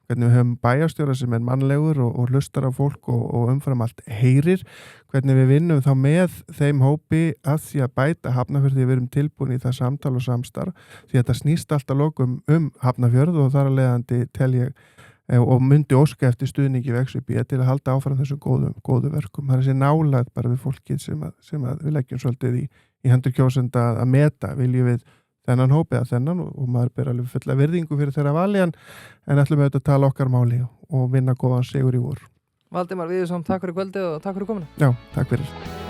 Speaker 3: hvernig við höfum bæjarstjóra sem mannlegur og hlustar á fólk og umfram allt heyrir, hvernig við vinnum þá með þeim hópi að því að bæta Hafnarfjörð, því við erum tilbúin í það samtal og samstarf, því þetta snýst alltaf lokum Hafnarfjörð og þar að leiðandi tel ég og myndi óska eftir stuðningi VXUB til að halda áfram þessum góðu verkum. Það er þessi nálægt bara við fólkið sem að við leggjum svolítið í hendur kjósenda að meta, viljum við þennan hóp eða þennan og maður ber alveg fulla virðingu fyrir þeirra vali en ætlum við auðvitað að tala okkar máli og vinna góðan sigur í vor.
Speaker 2: Valdimar Víðursson, takk fyrir kvöldið og takk fyrir komuna.
Speaker 3: Já, takk fyrir.